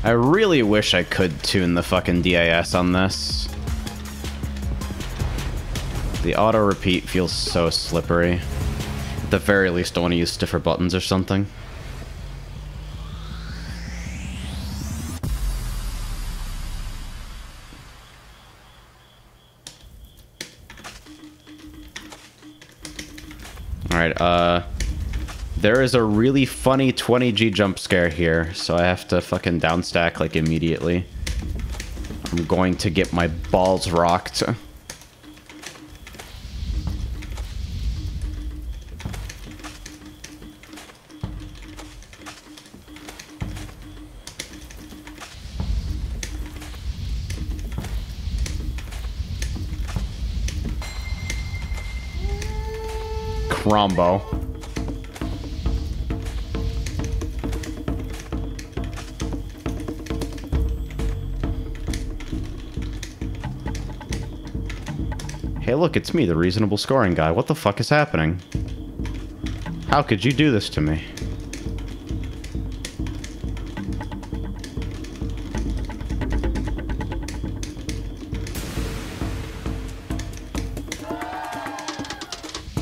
I really wish I could tune the fucking DIS on this. The auto repeat feels so slippery. At the very least, I want to use stiffer buttons or something. Alright, there is a really funny 20G jump scare here, so I have to fucking downstack, like, immediately. I'm going to get my balls rocked. Crombo. Hey, look, it's me, the reasonable scoring guy. What the fuck is happening? How could you do this to me?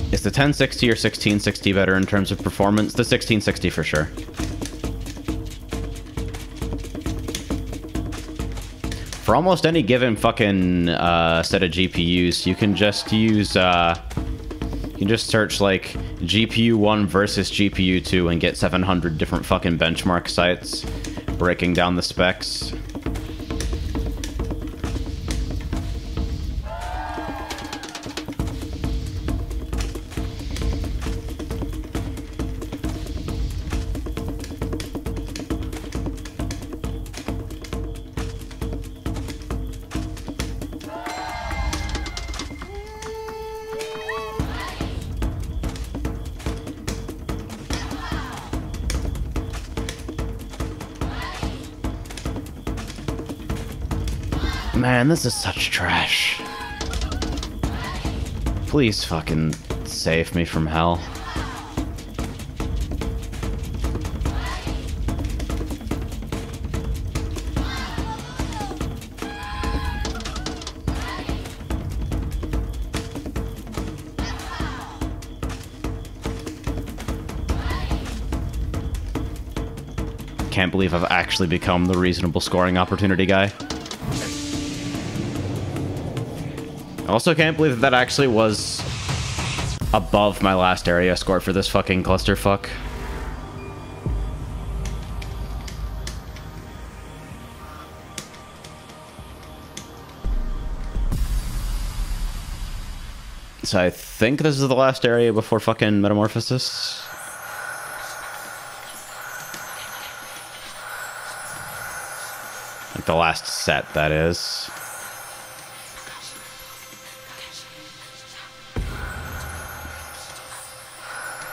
Is the 1060 or 1660 better in terms of performance? The 1660 for sure. For almost any given fucking set of GPUs, you can just use, you can just search, like, GPU 1 versus GPU 2 and get 700 different fucking benchmark sites breaking down the specs. Man, this is such trash. Please fucking save me from hell. Can't believe I've actually become the reasonable scoring opportunity guy. I also can't believe that that actually was above my last area score for this fucking clusterfuck. So I think this is the last area before fucking Metamorphosis. Like the last set, that is.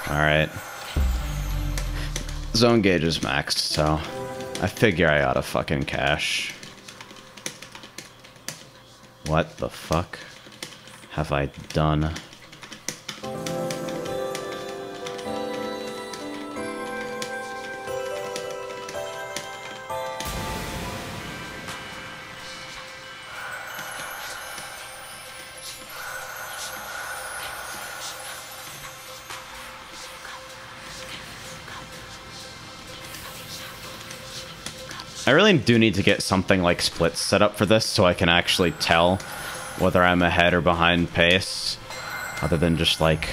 Alright. Zone gauge is maxed, so I figure I ought to fucking cash. What the fuck have I done? I really do need to get something like splits set up for this so I can actually tell whether I'm ahead or behind pace, other than just like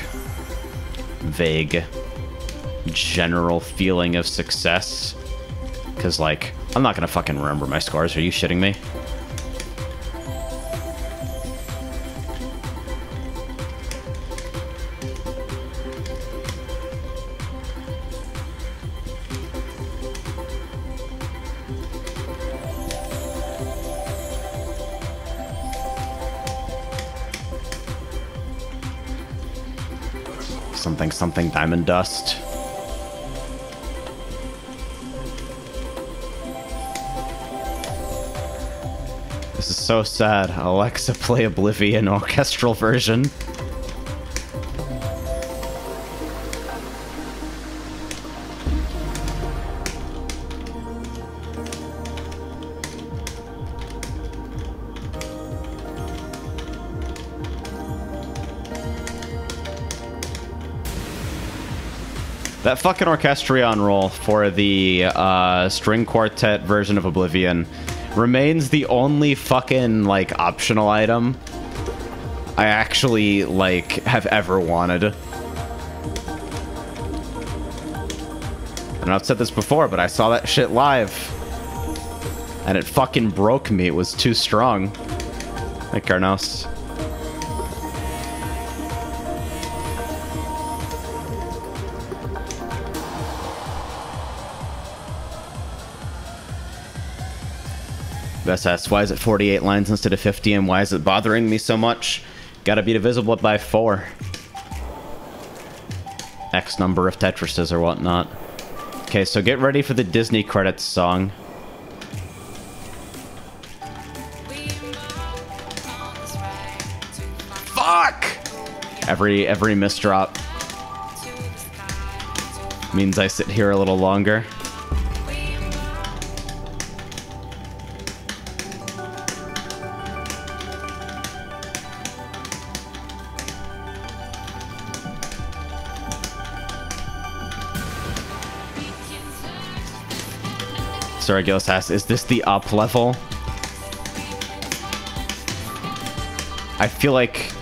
vague general feeling of success. Because like, I'm not gonna fucking remember my scores, are you shitting me? Something, something, diamond dust. This is so sad. Alexa, play Oblivion orchestral version. That fucking orchestrion roll for the string quartet version of Oblivion remains the only fucking, like, optional item I actually, like, have ever wanted. And I've said this before, but I saw that shit live. And it fucking broke me. It was too strong. Hey, Carnos. Best asks, why is it 48 lines instead of 50, and why is it bothering me so much? Gotta be divisible by 4. X number of Tetrises or whatnot. Okay, so get ready for the Disney credits song. Fuck! Every misdrop means I sit here a little longer. Regulus asks, is this the up level? I feel like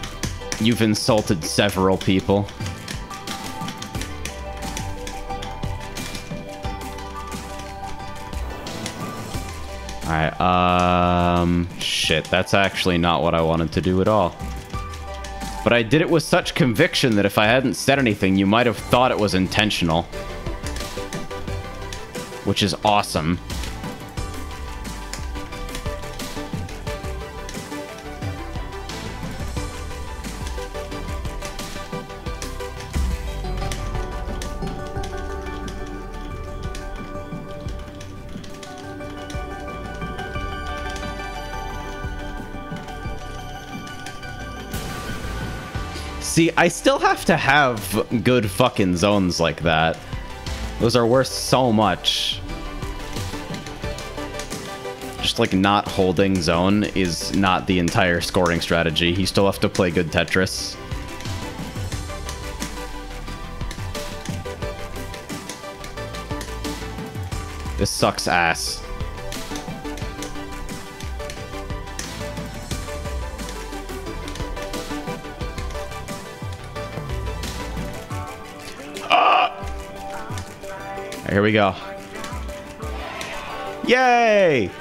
you've insulted several people. Alright, shit, that's actually not what I wanted to do at all. But I did it with such conviction that if I hadn't said anything, you might have thought it was intentional. Which is awesome. See, I still have to have good fucking zones like that. Those are worth so much. Just like not holding zone is not the entire scoring strategy. You still have to play good Tetris. This sucks ass. Here we go. Yay!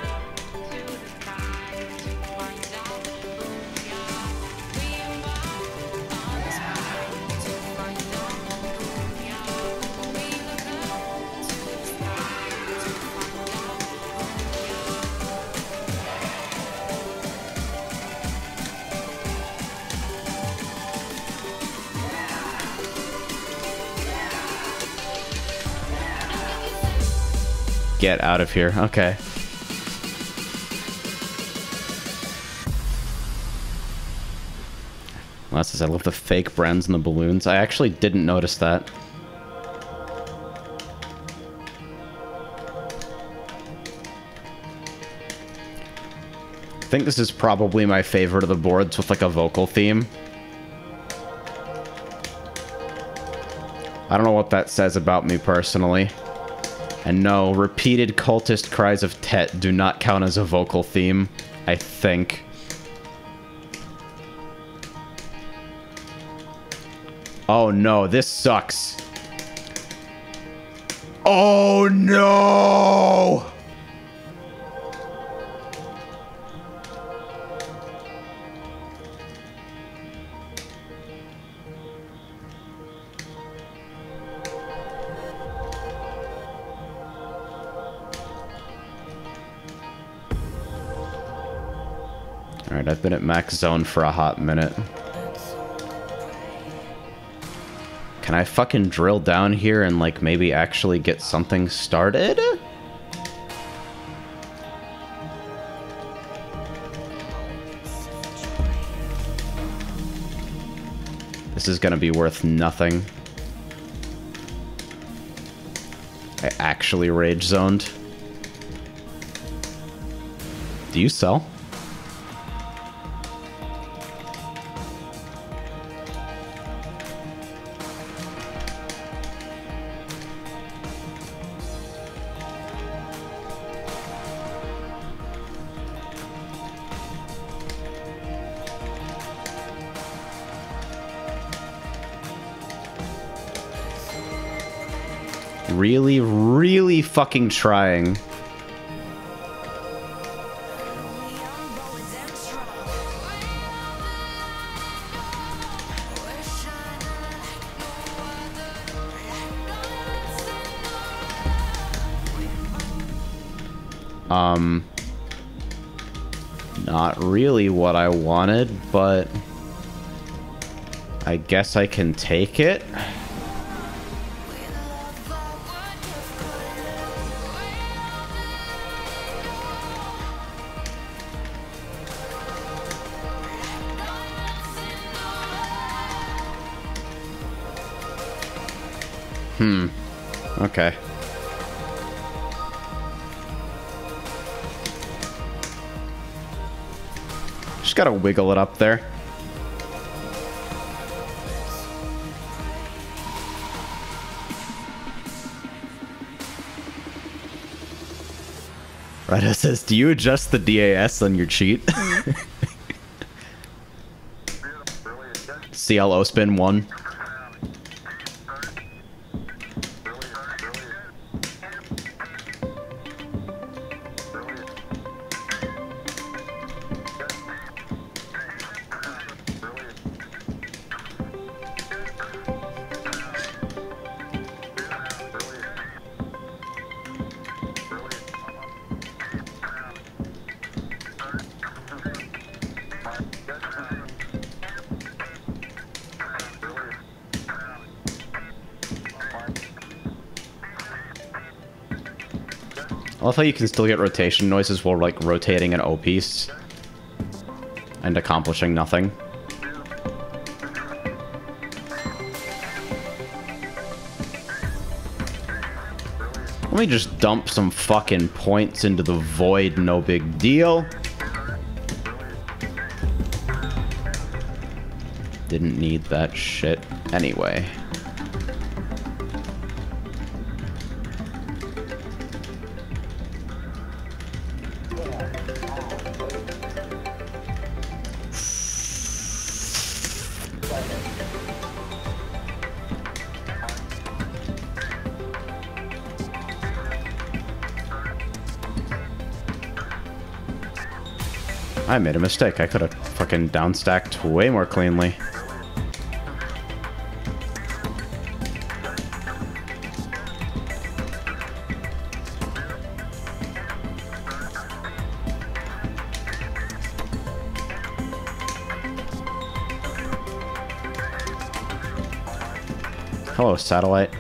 Get out of here. Okay. Well, that says I love the fake brands and the balloons. I actually didn't notice that. I think this is probably my favorite of the boards with like a vocal theme. I don't know what that says about me personally. And no, repeated cultist cries of Tet do not count as a vocal theme, I think. Oh no, this sucks. Oh no! Alright, I've been at max zone for a hot minute. Can I fucking drill down here and, like, maybe actually get something started? This is gonna be worth nothing. I actually rage zoned. Do you sell? Really, really fucking trying. Not really what I wanted, but I guess I can take it. Okay. Just gotta wiggle it up there. Right, it says, do you adjust the DAS on your cheat? CLO spin 1. I love how you can still get rotation noises while, like, rotating an O piece and accomplishing nothing. Let me just dump some fucking points into the void, no big deal. Didn't need that shit anyway. I made a mistake. I could have fucking downstacked way more cleanly. Hello, satellite.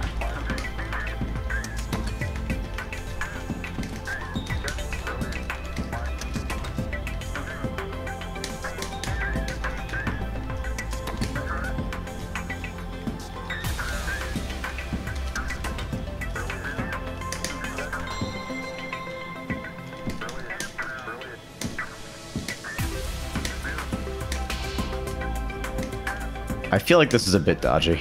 I feel like this is a bit dodgy.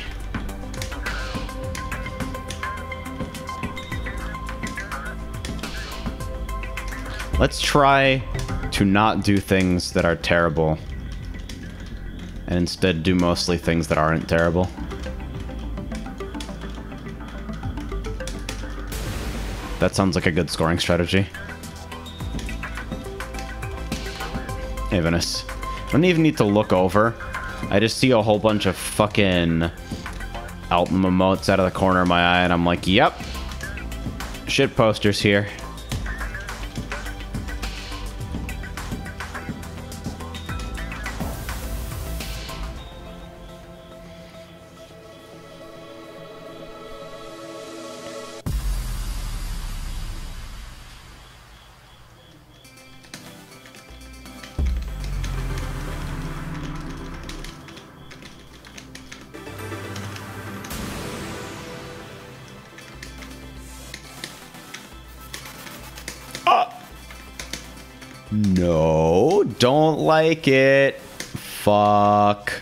Let's try to not do things that are terrible, and instead do mostly things that aren't terrible. That sounds like a good scoring strategy. Hey, Venice. I don't even need to look over. I just see a whole bunch of fucking album emotes out of the corner of my eye, and I'm like, yep. Shit posters here. No, don't like it. Fuck.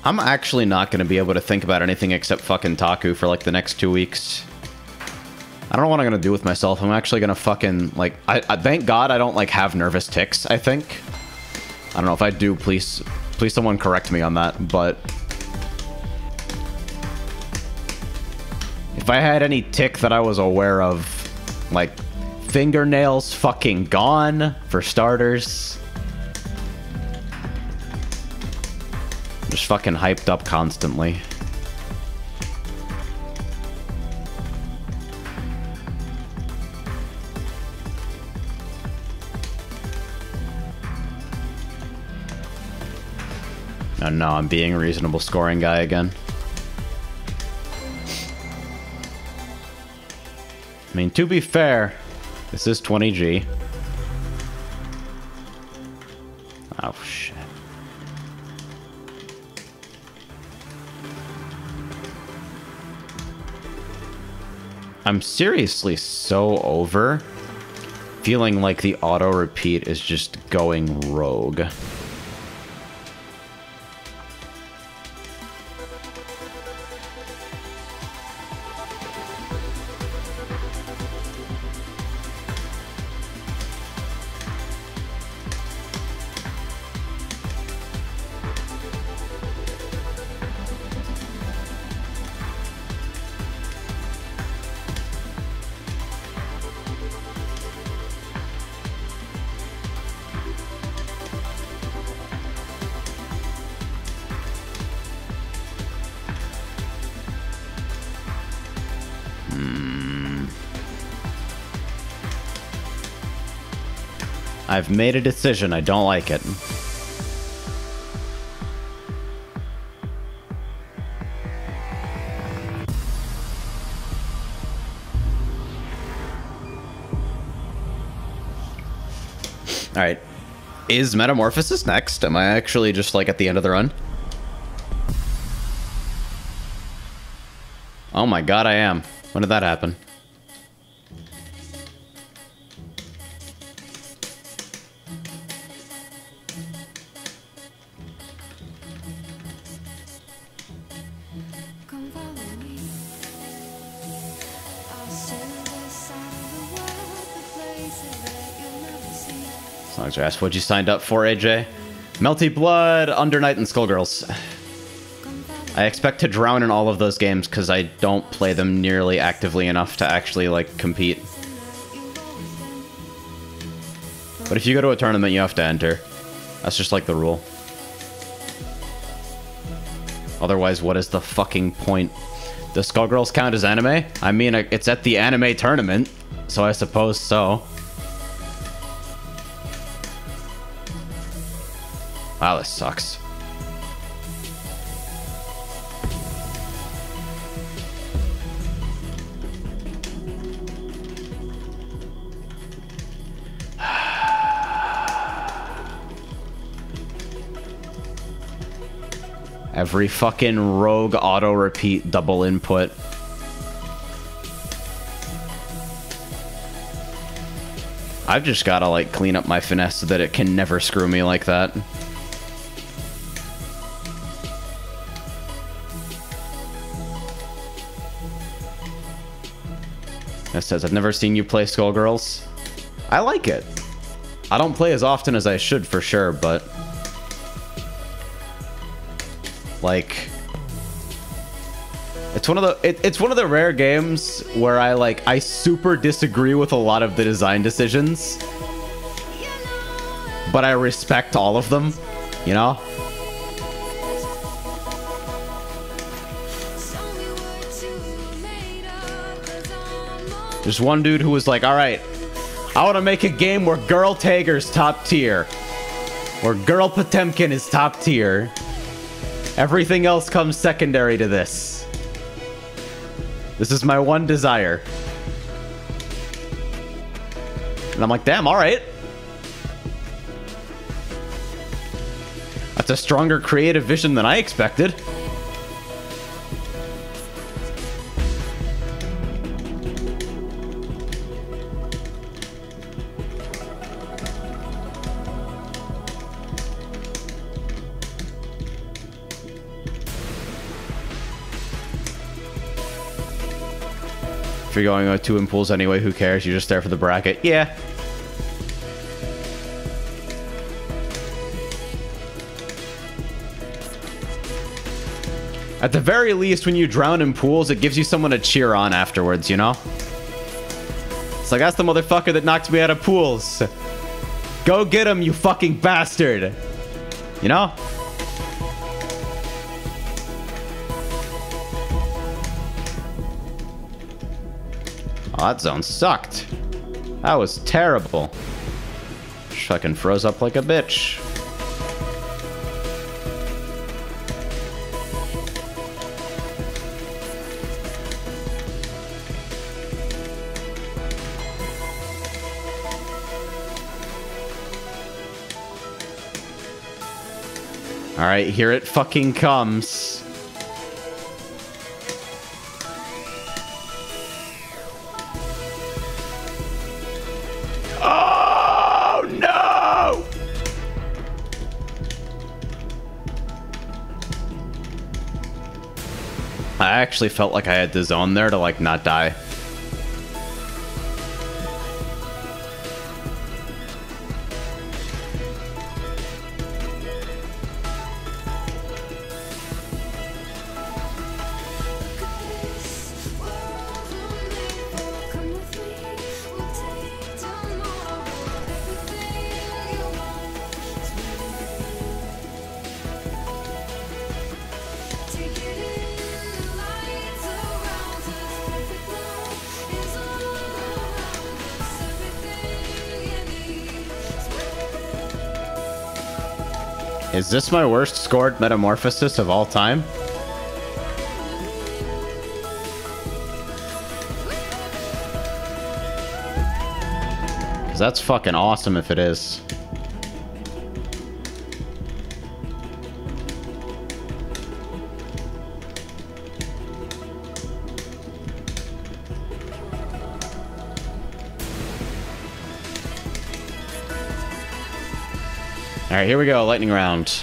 I'm actually not going to be able to think about anything except fucking Taku for like the next 2 weeks. I don't know what I'm going to do with myself. I'm actually going to fucking like... I thank God I don't like have nervous tics, I think. I don't know if I do. Please someone correct me on that. But if I had any tick that I was aware of, like fingernails fucking gone for starters. Just fucking hyped up constantly. Oh no, I'm being a reasonable scoring guy again. I mean, to be fair, this is 20G. Oh shit. I'm seriously so over feeling like the auto repeat is just going rogue. I've made a decision. I don't like it. Alright. Is Metamorphosis next? Am I actually just like at the end of the run? Oh my god, I am. When did that happen? Songs are asked, what'd you signed up for, AJ? Melty Blood, Under Night, and Skullgirls. I expect to drown in all of those games because I don't play them nearly actively enough to actually, like, compete. But if you go to a tournament, you have to enter. That's just, like, the rule. Otherwise, what is the fucking point? Does Skullgirls count as anime? I mean, it's at the anime tournament, so I suppose so. Wow, this sucks. Every fucking rogue auto repeat double input. I've just gotta like clean up my finesse so that it can never screw me like that. It says, I've never seen you play Skullgirls. I like it. I don't play as often as I should for sure, but like it's one of the rare games where I super disagree with a lot of the design decisions, but I respect all of them, you know? There's one dude who was like, all right, I want to make a game where Girl Tager's top tier. Where Girl Potemkin is top tier. Everything else comes secondary to this. This is my one desire. And I'm like, damn, all right. That's a stronger creative vision than I expected. If you're going with 2 in pools anyway, who cares? You're just there for the bracket. Yeah. At the very least, when you drown in pools, it gives you someone to cheer on afterwards, you know? It's like, that's the motherfucker that knocked me out of pools. Go get him, you fucking bastard. You know? Oh, that zone sucked. That was terrible. Fucking froze up like a bitch. Alright, here it fucking comes. Oh, no! I actually felt like I had the zone there to, like, not die. Is this my worst scored metamorphosis of all time? That's fucking awesome if it is. Alright, here we go, lightning round.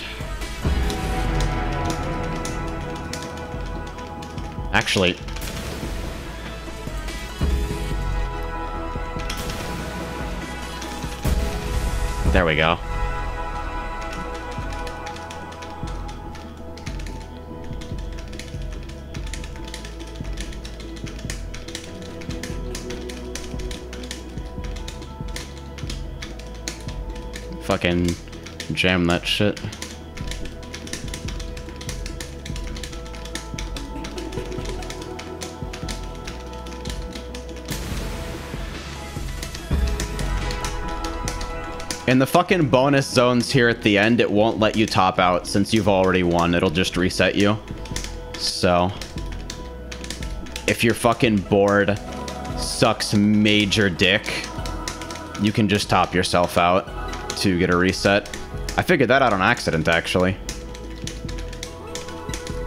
Actually... there we go. Fucking jam that shit. In the fucking bonus zones here at the end, it won't let you top out since you've already won. It'll just reset you. So, if you're fucking bored, sucks major dick, you can just top yourself out to get a reset. I figured that out on accident, actually.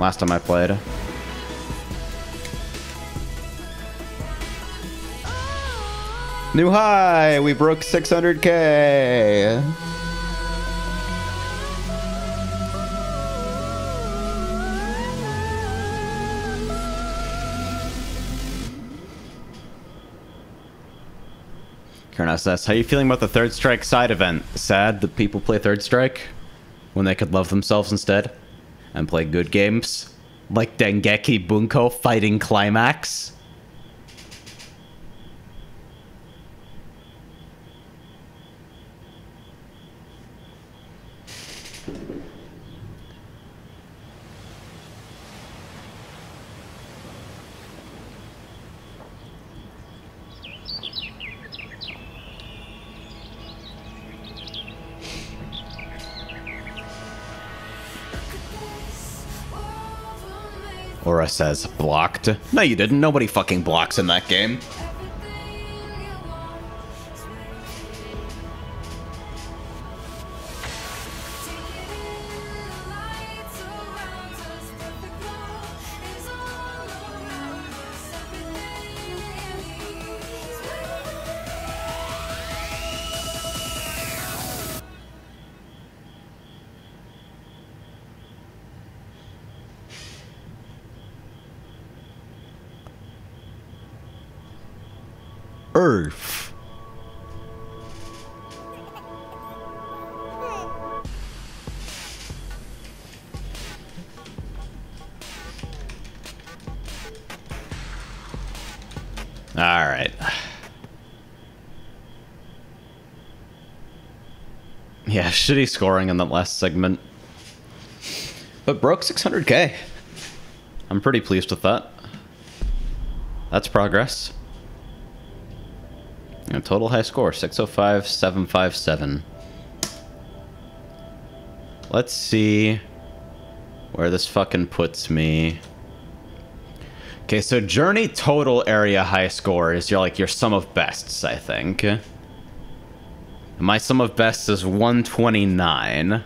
Last time I played. New high! We broke 600K! Kernos says, how are you feeling about the Third Strike side event? Sad that people play Third Strike when they could love themselves instead and play good games like Dengeki Bunko Fighting Climax. Aura says, blocked. No, you didn't. Nobody fucking blocks in that game. earth. All right. Yeah, shitty scoring in that last segment. But broke 600k. I'm pretty pleased with that. That's progress. And total high score, 605,757. Let's see where this fucking puts me. Okay, so Journey total area high score is your sum of bests, I think. My sum of bests is 129.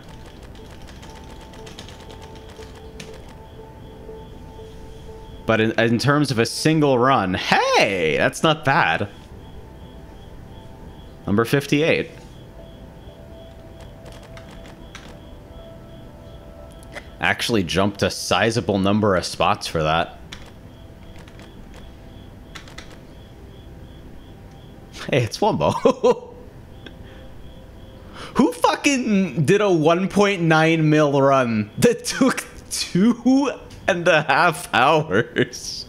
But in terms of a single run, hey, that's not bad. Number 58. Actually jumped a sizable number of spots for that. Hey, it's Wumbo. Who fucking did a 1.9 mil run that took 2.5 hours?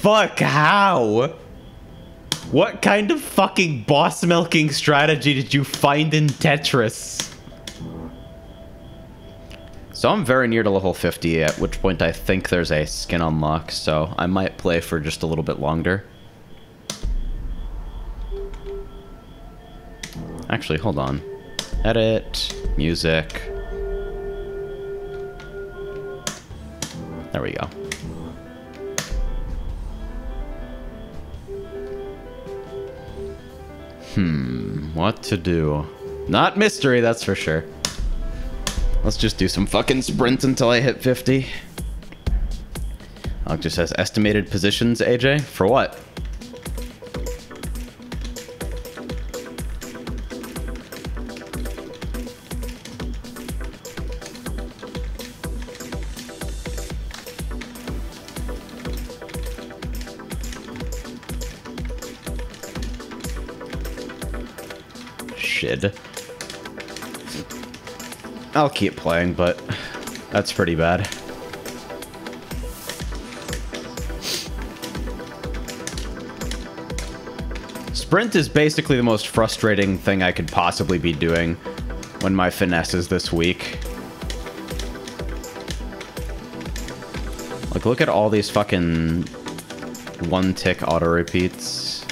Fuck, how? What kind of fucking boss milking strategy did you find in Tetris? So I'm very near to level 50, at which point I think there's a skin unlock, so I might play for just a little bit longer. Actually, hold on. Edit, music. There we go. What to do? Not mystery, that's for sure. Let's just do some fucking sprints until I hit 50. It just says estimated positions, AJ? For what? Shit. I'll keep playing, but that's pretty bad. Sprint is basically the most frustrating thing I could possibly be doing when my finesse is this weak. Like, look at all these fucking one-tick auto-repeats.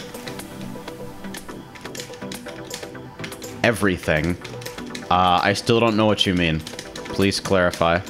Everything. I still don't know what you mean. Please clarify.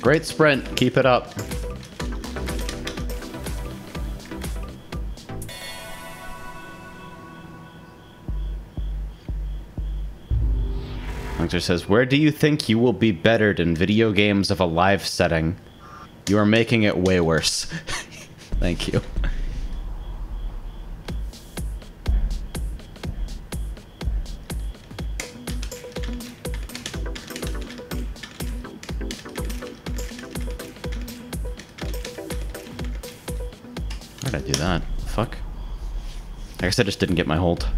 Great sprint. Keep it up. Hunter says, where do you think you will be bettered in video games of a live setting? You are making it way worse. Thank you. Why did I do that? Fuck. I guess I just didn't get my hold.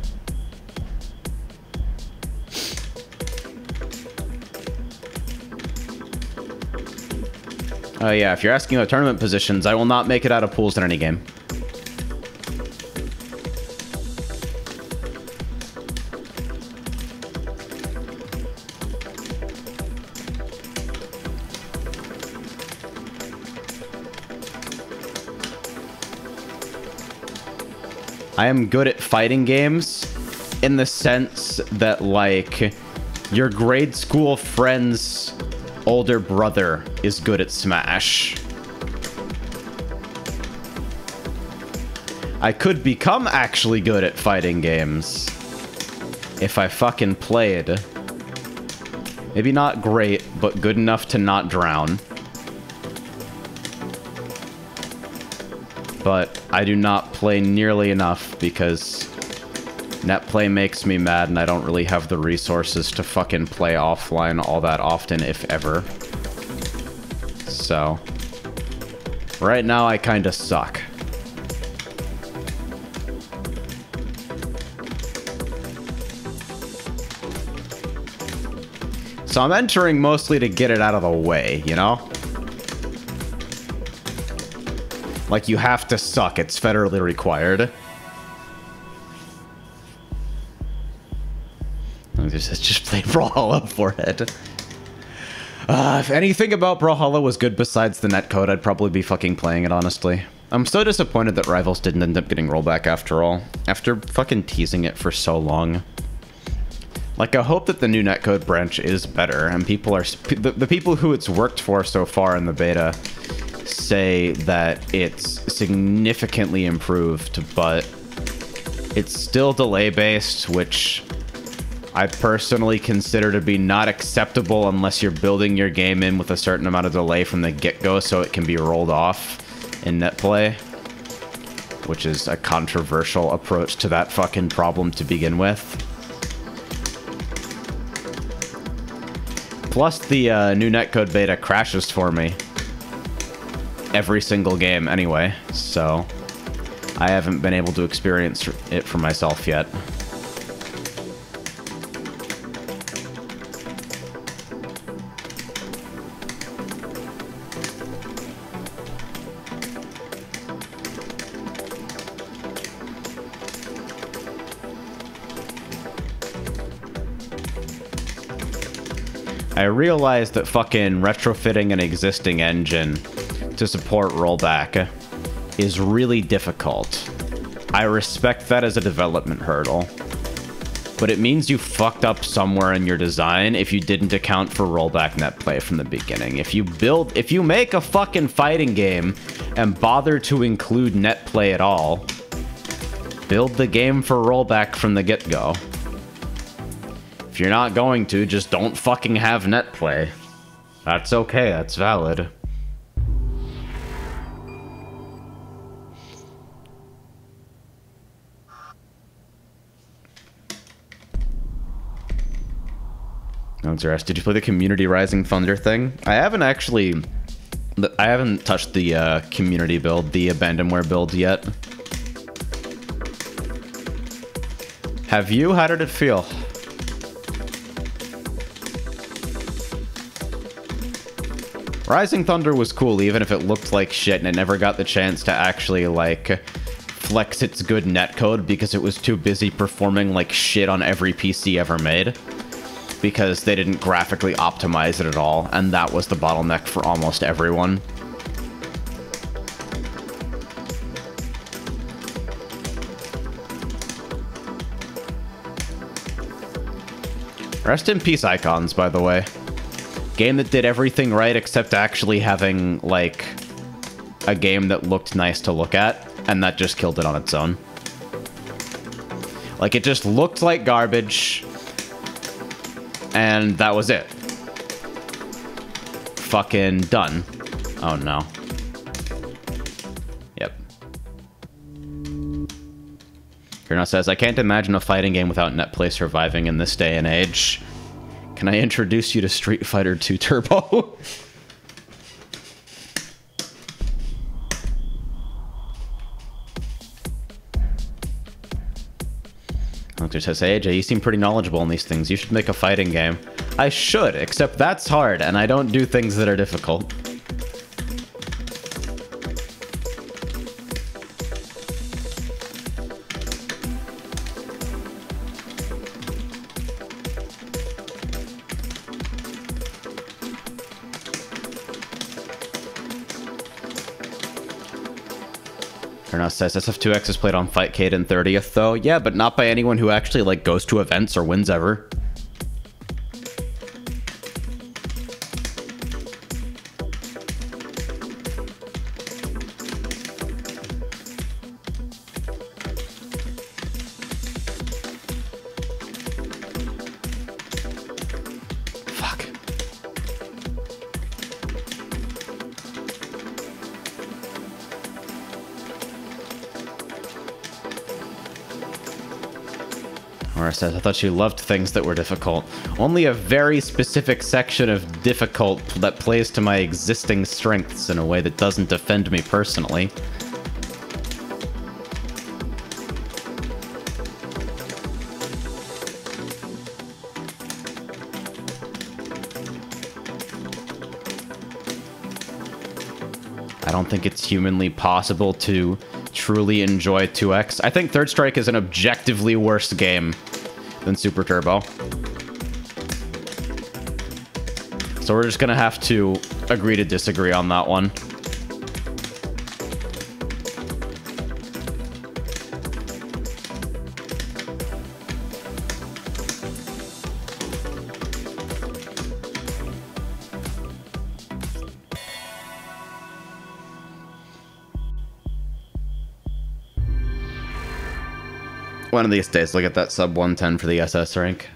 Oh yeah, if you're asking about tournament positions, I will not make it out of pools in any game. I am good at fighting games in the sense that, like, your grade school friend's older brother is good at Smash. I could become actually good at fighting games. if I fucking played. Maybe not great, but good enough to not drown. But I do not play nearly enough because netplay makes me mad and I don't really have the resources to fucking play offline all that often, if ever. So, right now I kinda suck. So I'm entering mostly to get it out of the way, you know? Like, you have to suck. It's federally required. Just play Brawlhalla for it. If anything about Brawlhalla was good besides the netcode, I'd probably be fucking playing it, honestly. I'm so disappointed that Rivals didn't end up getting rollback after all. After fucking teasing it for so long. Like, I hope that the new netcode branch is better, and people are... The people who it's worked for so far in the beta say that it's significantly improved, but it's still delay-based, which I personally consider to be not acceptable unless you're building your game in with a certain amount of delay from the get-go so it can be rolled off in netplay, which is a controversial approach to that fucking problem to begin with. Plus, the new netcode beta crashes for me every single game anyway, so I haven't been able to experience it for myself yet. I realized that fucking retrofitting an existing engine to support rollback is really difficult. I respect that as a development hurdle, but it means you fucked up somewhere in your design if you didn't account for rollback netplay from the beginning. If you make a fucking fighting game and bother to include netplay at all, build the game for rollback from the get-go. If you're not going to, just don't fucking have netplay. That's okay, that's valid. Did you play the Community Rising Thunder thing? I haven't touched the community build, the Abandonware build yet. Have you? How did it feel? Rising Thunder was cool, even if it looked like shit, and it never got the chance to actually, like, flex its good netcode because it was too busy performing like shit on every PC ever made. Because they didn't graphically optimize it at all, and that was the bottleneck for almost everyone. Rest in peace, Icons, by the way. Game that did everything right except actually having, like, a game that looked nice to look at, and that just killed it on its own. Like, it just looked like garbage, and that was it. Fucking done. Oh, no. Yep. Kurna says, I can't imagine a fighting game without netplay surviving in this day and age. Can I introduce you to Street Fighter 2 Turbo? Hunter says, hey AJ, you seem pretty knowledgeable in these things. You should make a fighting game. I should, except that's hard, and I don't do things that are difficult. Kurna says, SF2X is played on Fightcade and 30th, though. Yeah, but not by anyone who actually, like, goes to events or wins ever. Nora says, I thought she loved things that were difficult. Only a very specific section of difficult that plays to my existing strengths in a way that doesn't offend me personally. I don't think it's humanly possible to truly enjoy 2X. I think Third Strike is an objectively worse game than Super Turbo. So we're just gonna have to agree to disagree on that one. One of these days, look at that sub 110 for the SS rank.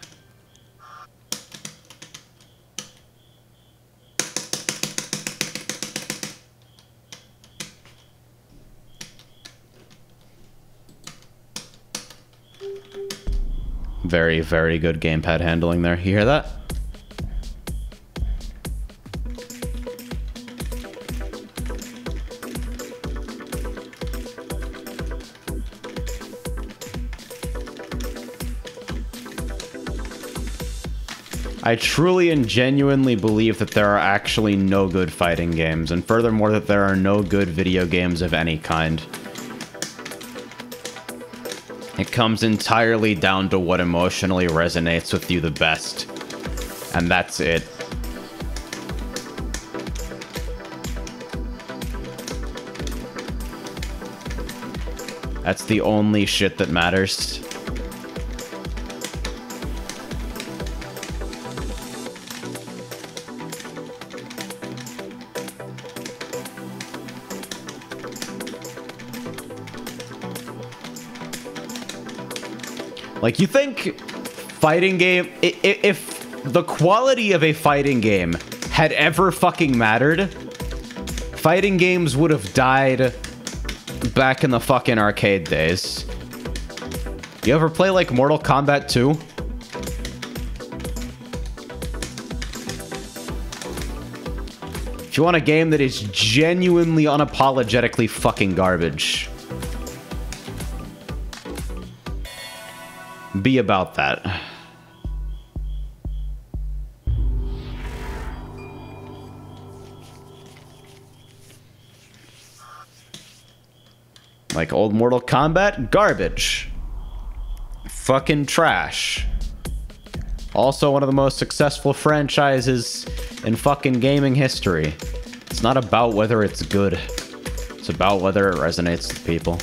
Very, very good gamepad handling there. You hear that? I truly and genuinely believe that there are actually no good fighting games, and furthermore that there are no good video games of any kind. It comes entirely down to what emotionally resonates with you the best, and that's it. That's the only shit that matters. Like, you think fighting game... If the quality of a fighting game had ever fucking mattered, fighting games would have died back in the fucking arcade days. You ever play, like, Mortal Kombat 2? If you want a game that is genuinely unapologetically fucking garbage, be about that. Like old Mortal Kombat, garbage. Fucking trash. Also one of the most successful franchises in fucking gaming history. It's not about whether it's good. It's about whether it resonates with people.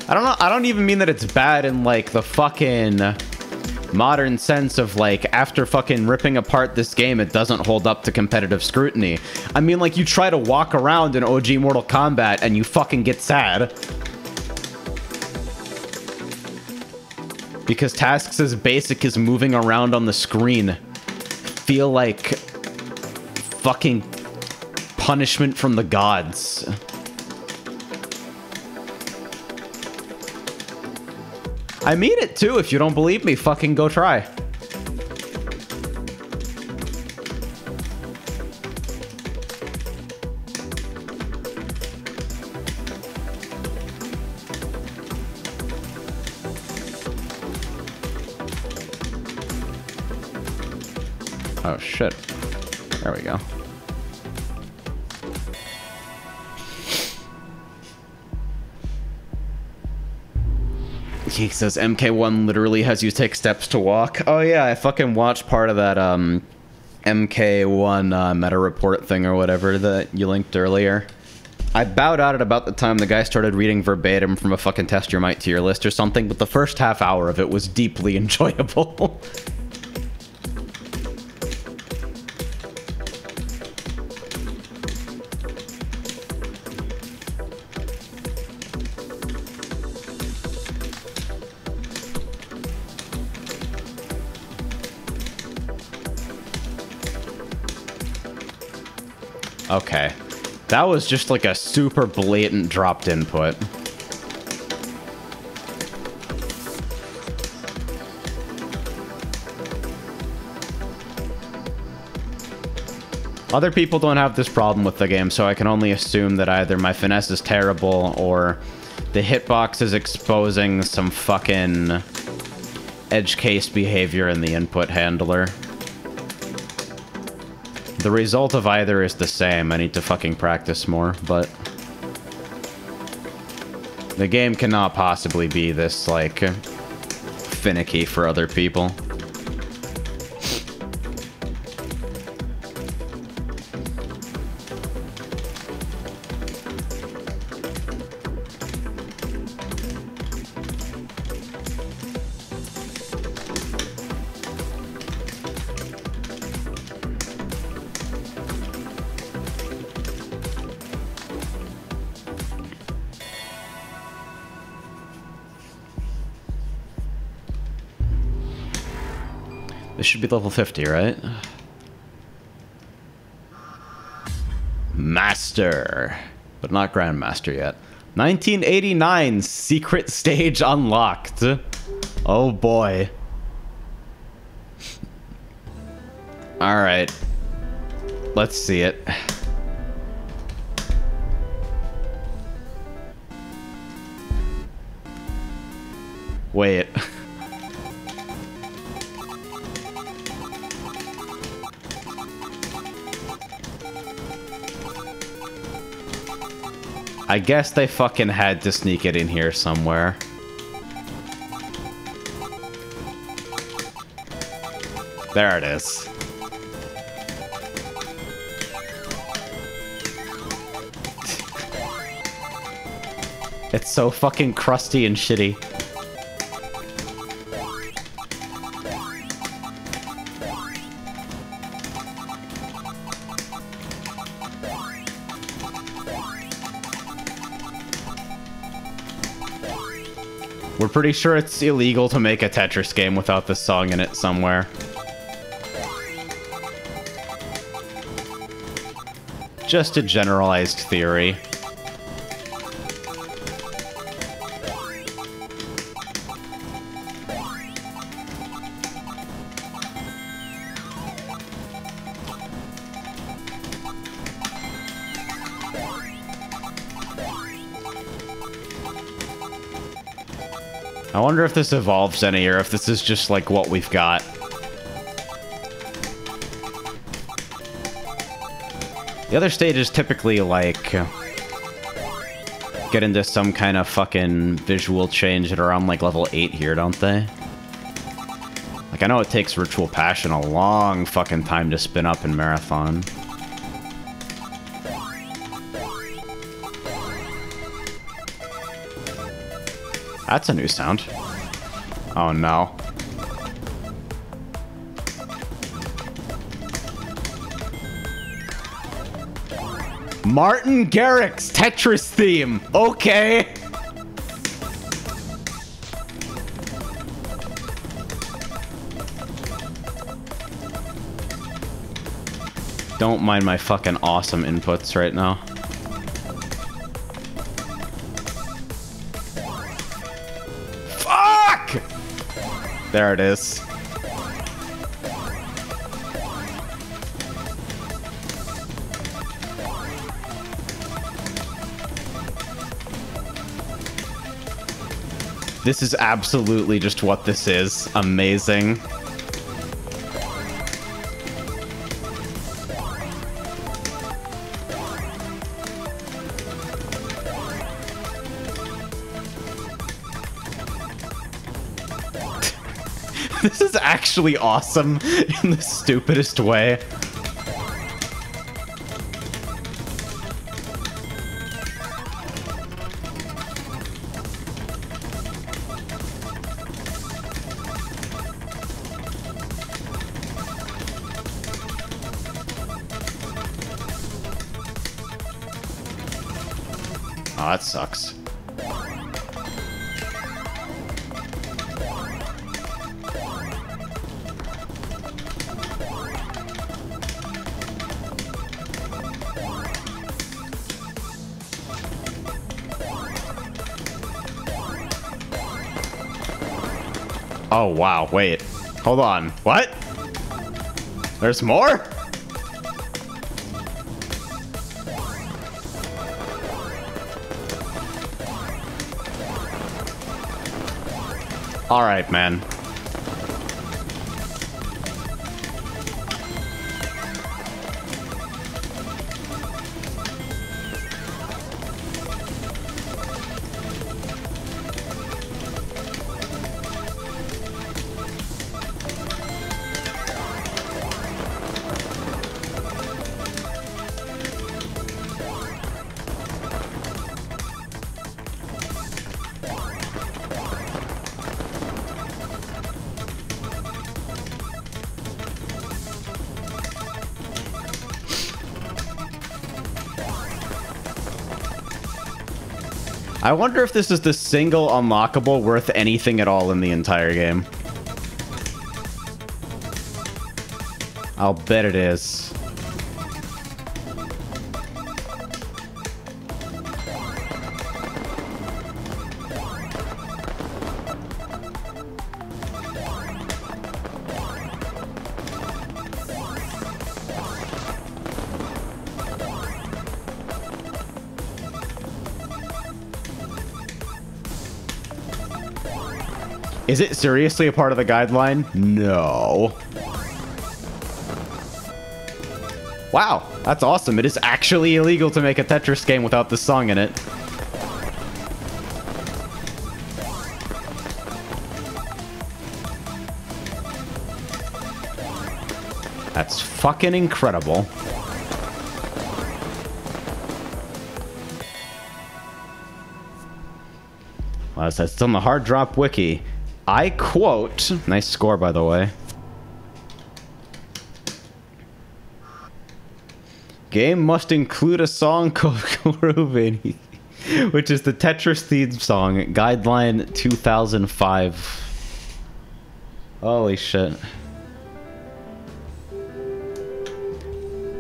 I don't know. I don't even mean that it's bad in like the fucking modern sense of like after fucking ripping apart this game, it doesn't hold up to competitive scrutiny. I mean, like you try to walk around in OG Mortal Kombat and you fucking get sad. Because tasks as basic as moving around on the screen feel like fucking punishment from the gods. I mean it too. If you don't believe me, fucking go try. Oh shit. There we go. He says MK1 literally has you take steps to walk. Oh yeah, I fucking watched part of that MK1 meta report thing or whatever that you linked earlier. I bowed out at about the time the guy started reading verbatim from a fucking Test Your Might tier list or something, but the first half hour of it was deeply enjoyable. Okay. That was just like a super blatant dropped input. Other people don't have this problem with the game, so I can only assume that either my finesse is terrible or the hitbox is exposing some fucking edge case behavior in the input handler. The result of either is the same. I need to fucking practice more, but the game cannot possibly be this, like, finicky for other people. This should be level 50, right? Master. But not Grandmaster yet. 1989, secret stage unlocked. Oh boy. Alright. Let's see it. Wait. I guess they fucking had to sneak it in here somewhere. There it is. It's so fucking crusty and shitty. We're pretty sure it's illegal to make a Tetris game without this song in it somewhere. Just a generalized theory. I wonder if this evolves any, or if this is just, like, what we've got. The other stages typically, like, get into some kind of fucking visual change at around, like, level 8 here, don't they? Like, I know it takes Ritual Passion a long fucking time to spin up in Marathon. That's a new sound. Oh no. Martin Garrix's Tetris theme. Okay. Don't mind my fucking awesome inputs right now. There it is. This is absolutely just what this is. Amazing. This is actually awesome in the stupidest way. Oh, that sucks. Oh, wow. Wait. Hold on. What? There's more? All right, man. I wonder if this is the single unlockable worth anything at all in the entire game. I'll bet it is. Is it seriously a part of the guideline? No. Wow, that's awesome. It is actually illegal to make a Tetris game without this song in it. That's fucking incredible. Well, it says it's on the Hard Drop Wiki. I quote, nice score by the way. Game must include a song called Groovy, which is the Tetris theme song, guideline 2005. Holy shit.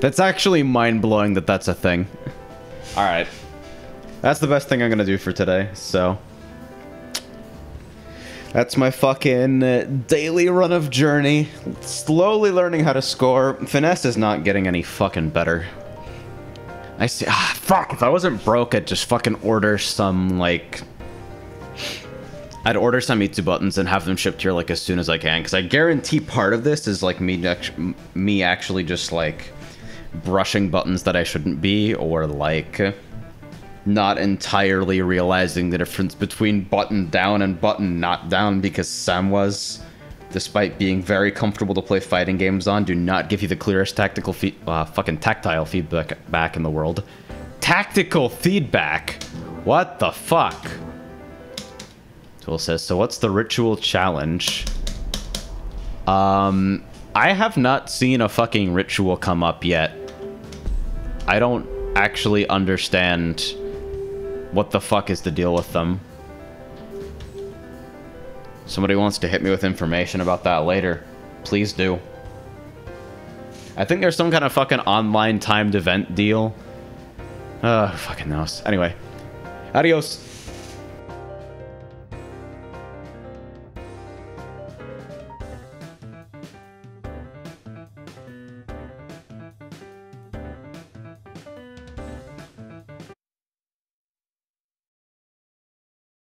That's actually mind-blowing that that's a thing. Alright. That's the best thing I'm gonna do for today, so... That's my fucking daily run of Journey. Slowly learning how to score. Finesse is not getting any fucking better. I see. Ah, fuck. If I wasn't broke, I'd just fucking order some, like... I'd order some Itsu buttons and have them shipped here, like, as soon as I can. Because I guarantee part of this is, like, me actually just, like, brushing buttons that I shouldn't be. Or, like... not entirely realizing the difference between button down and button not down, because Samwas, despite being very comfortable to play fighting games on, do not give you the clearest tactical fucking tactile feedback back in the world. Tactical feedback? What the fuck? Tool says, so what's the ritual challenge? I have not seen a fucking ritual come up yet. I don't actually understand what the fuck is the deal with them. Somebody wants to hit me with information about that later. Please do. I think there's some kind of fucking online timed event deal. Fucking knows. Anyway. Adios.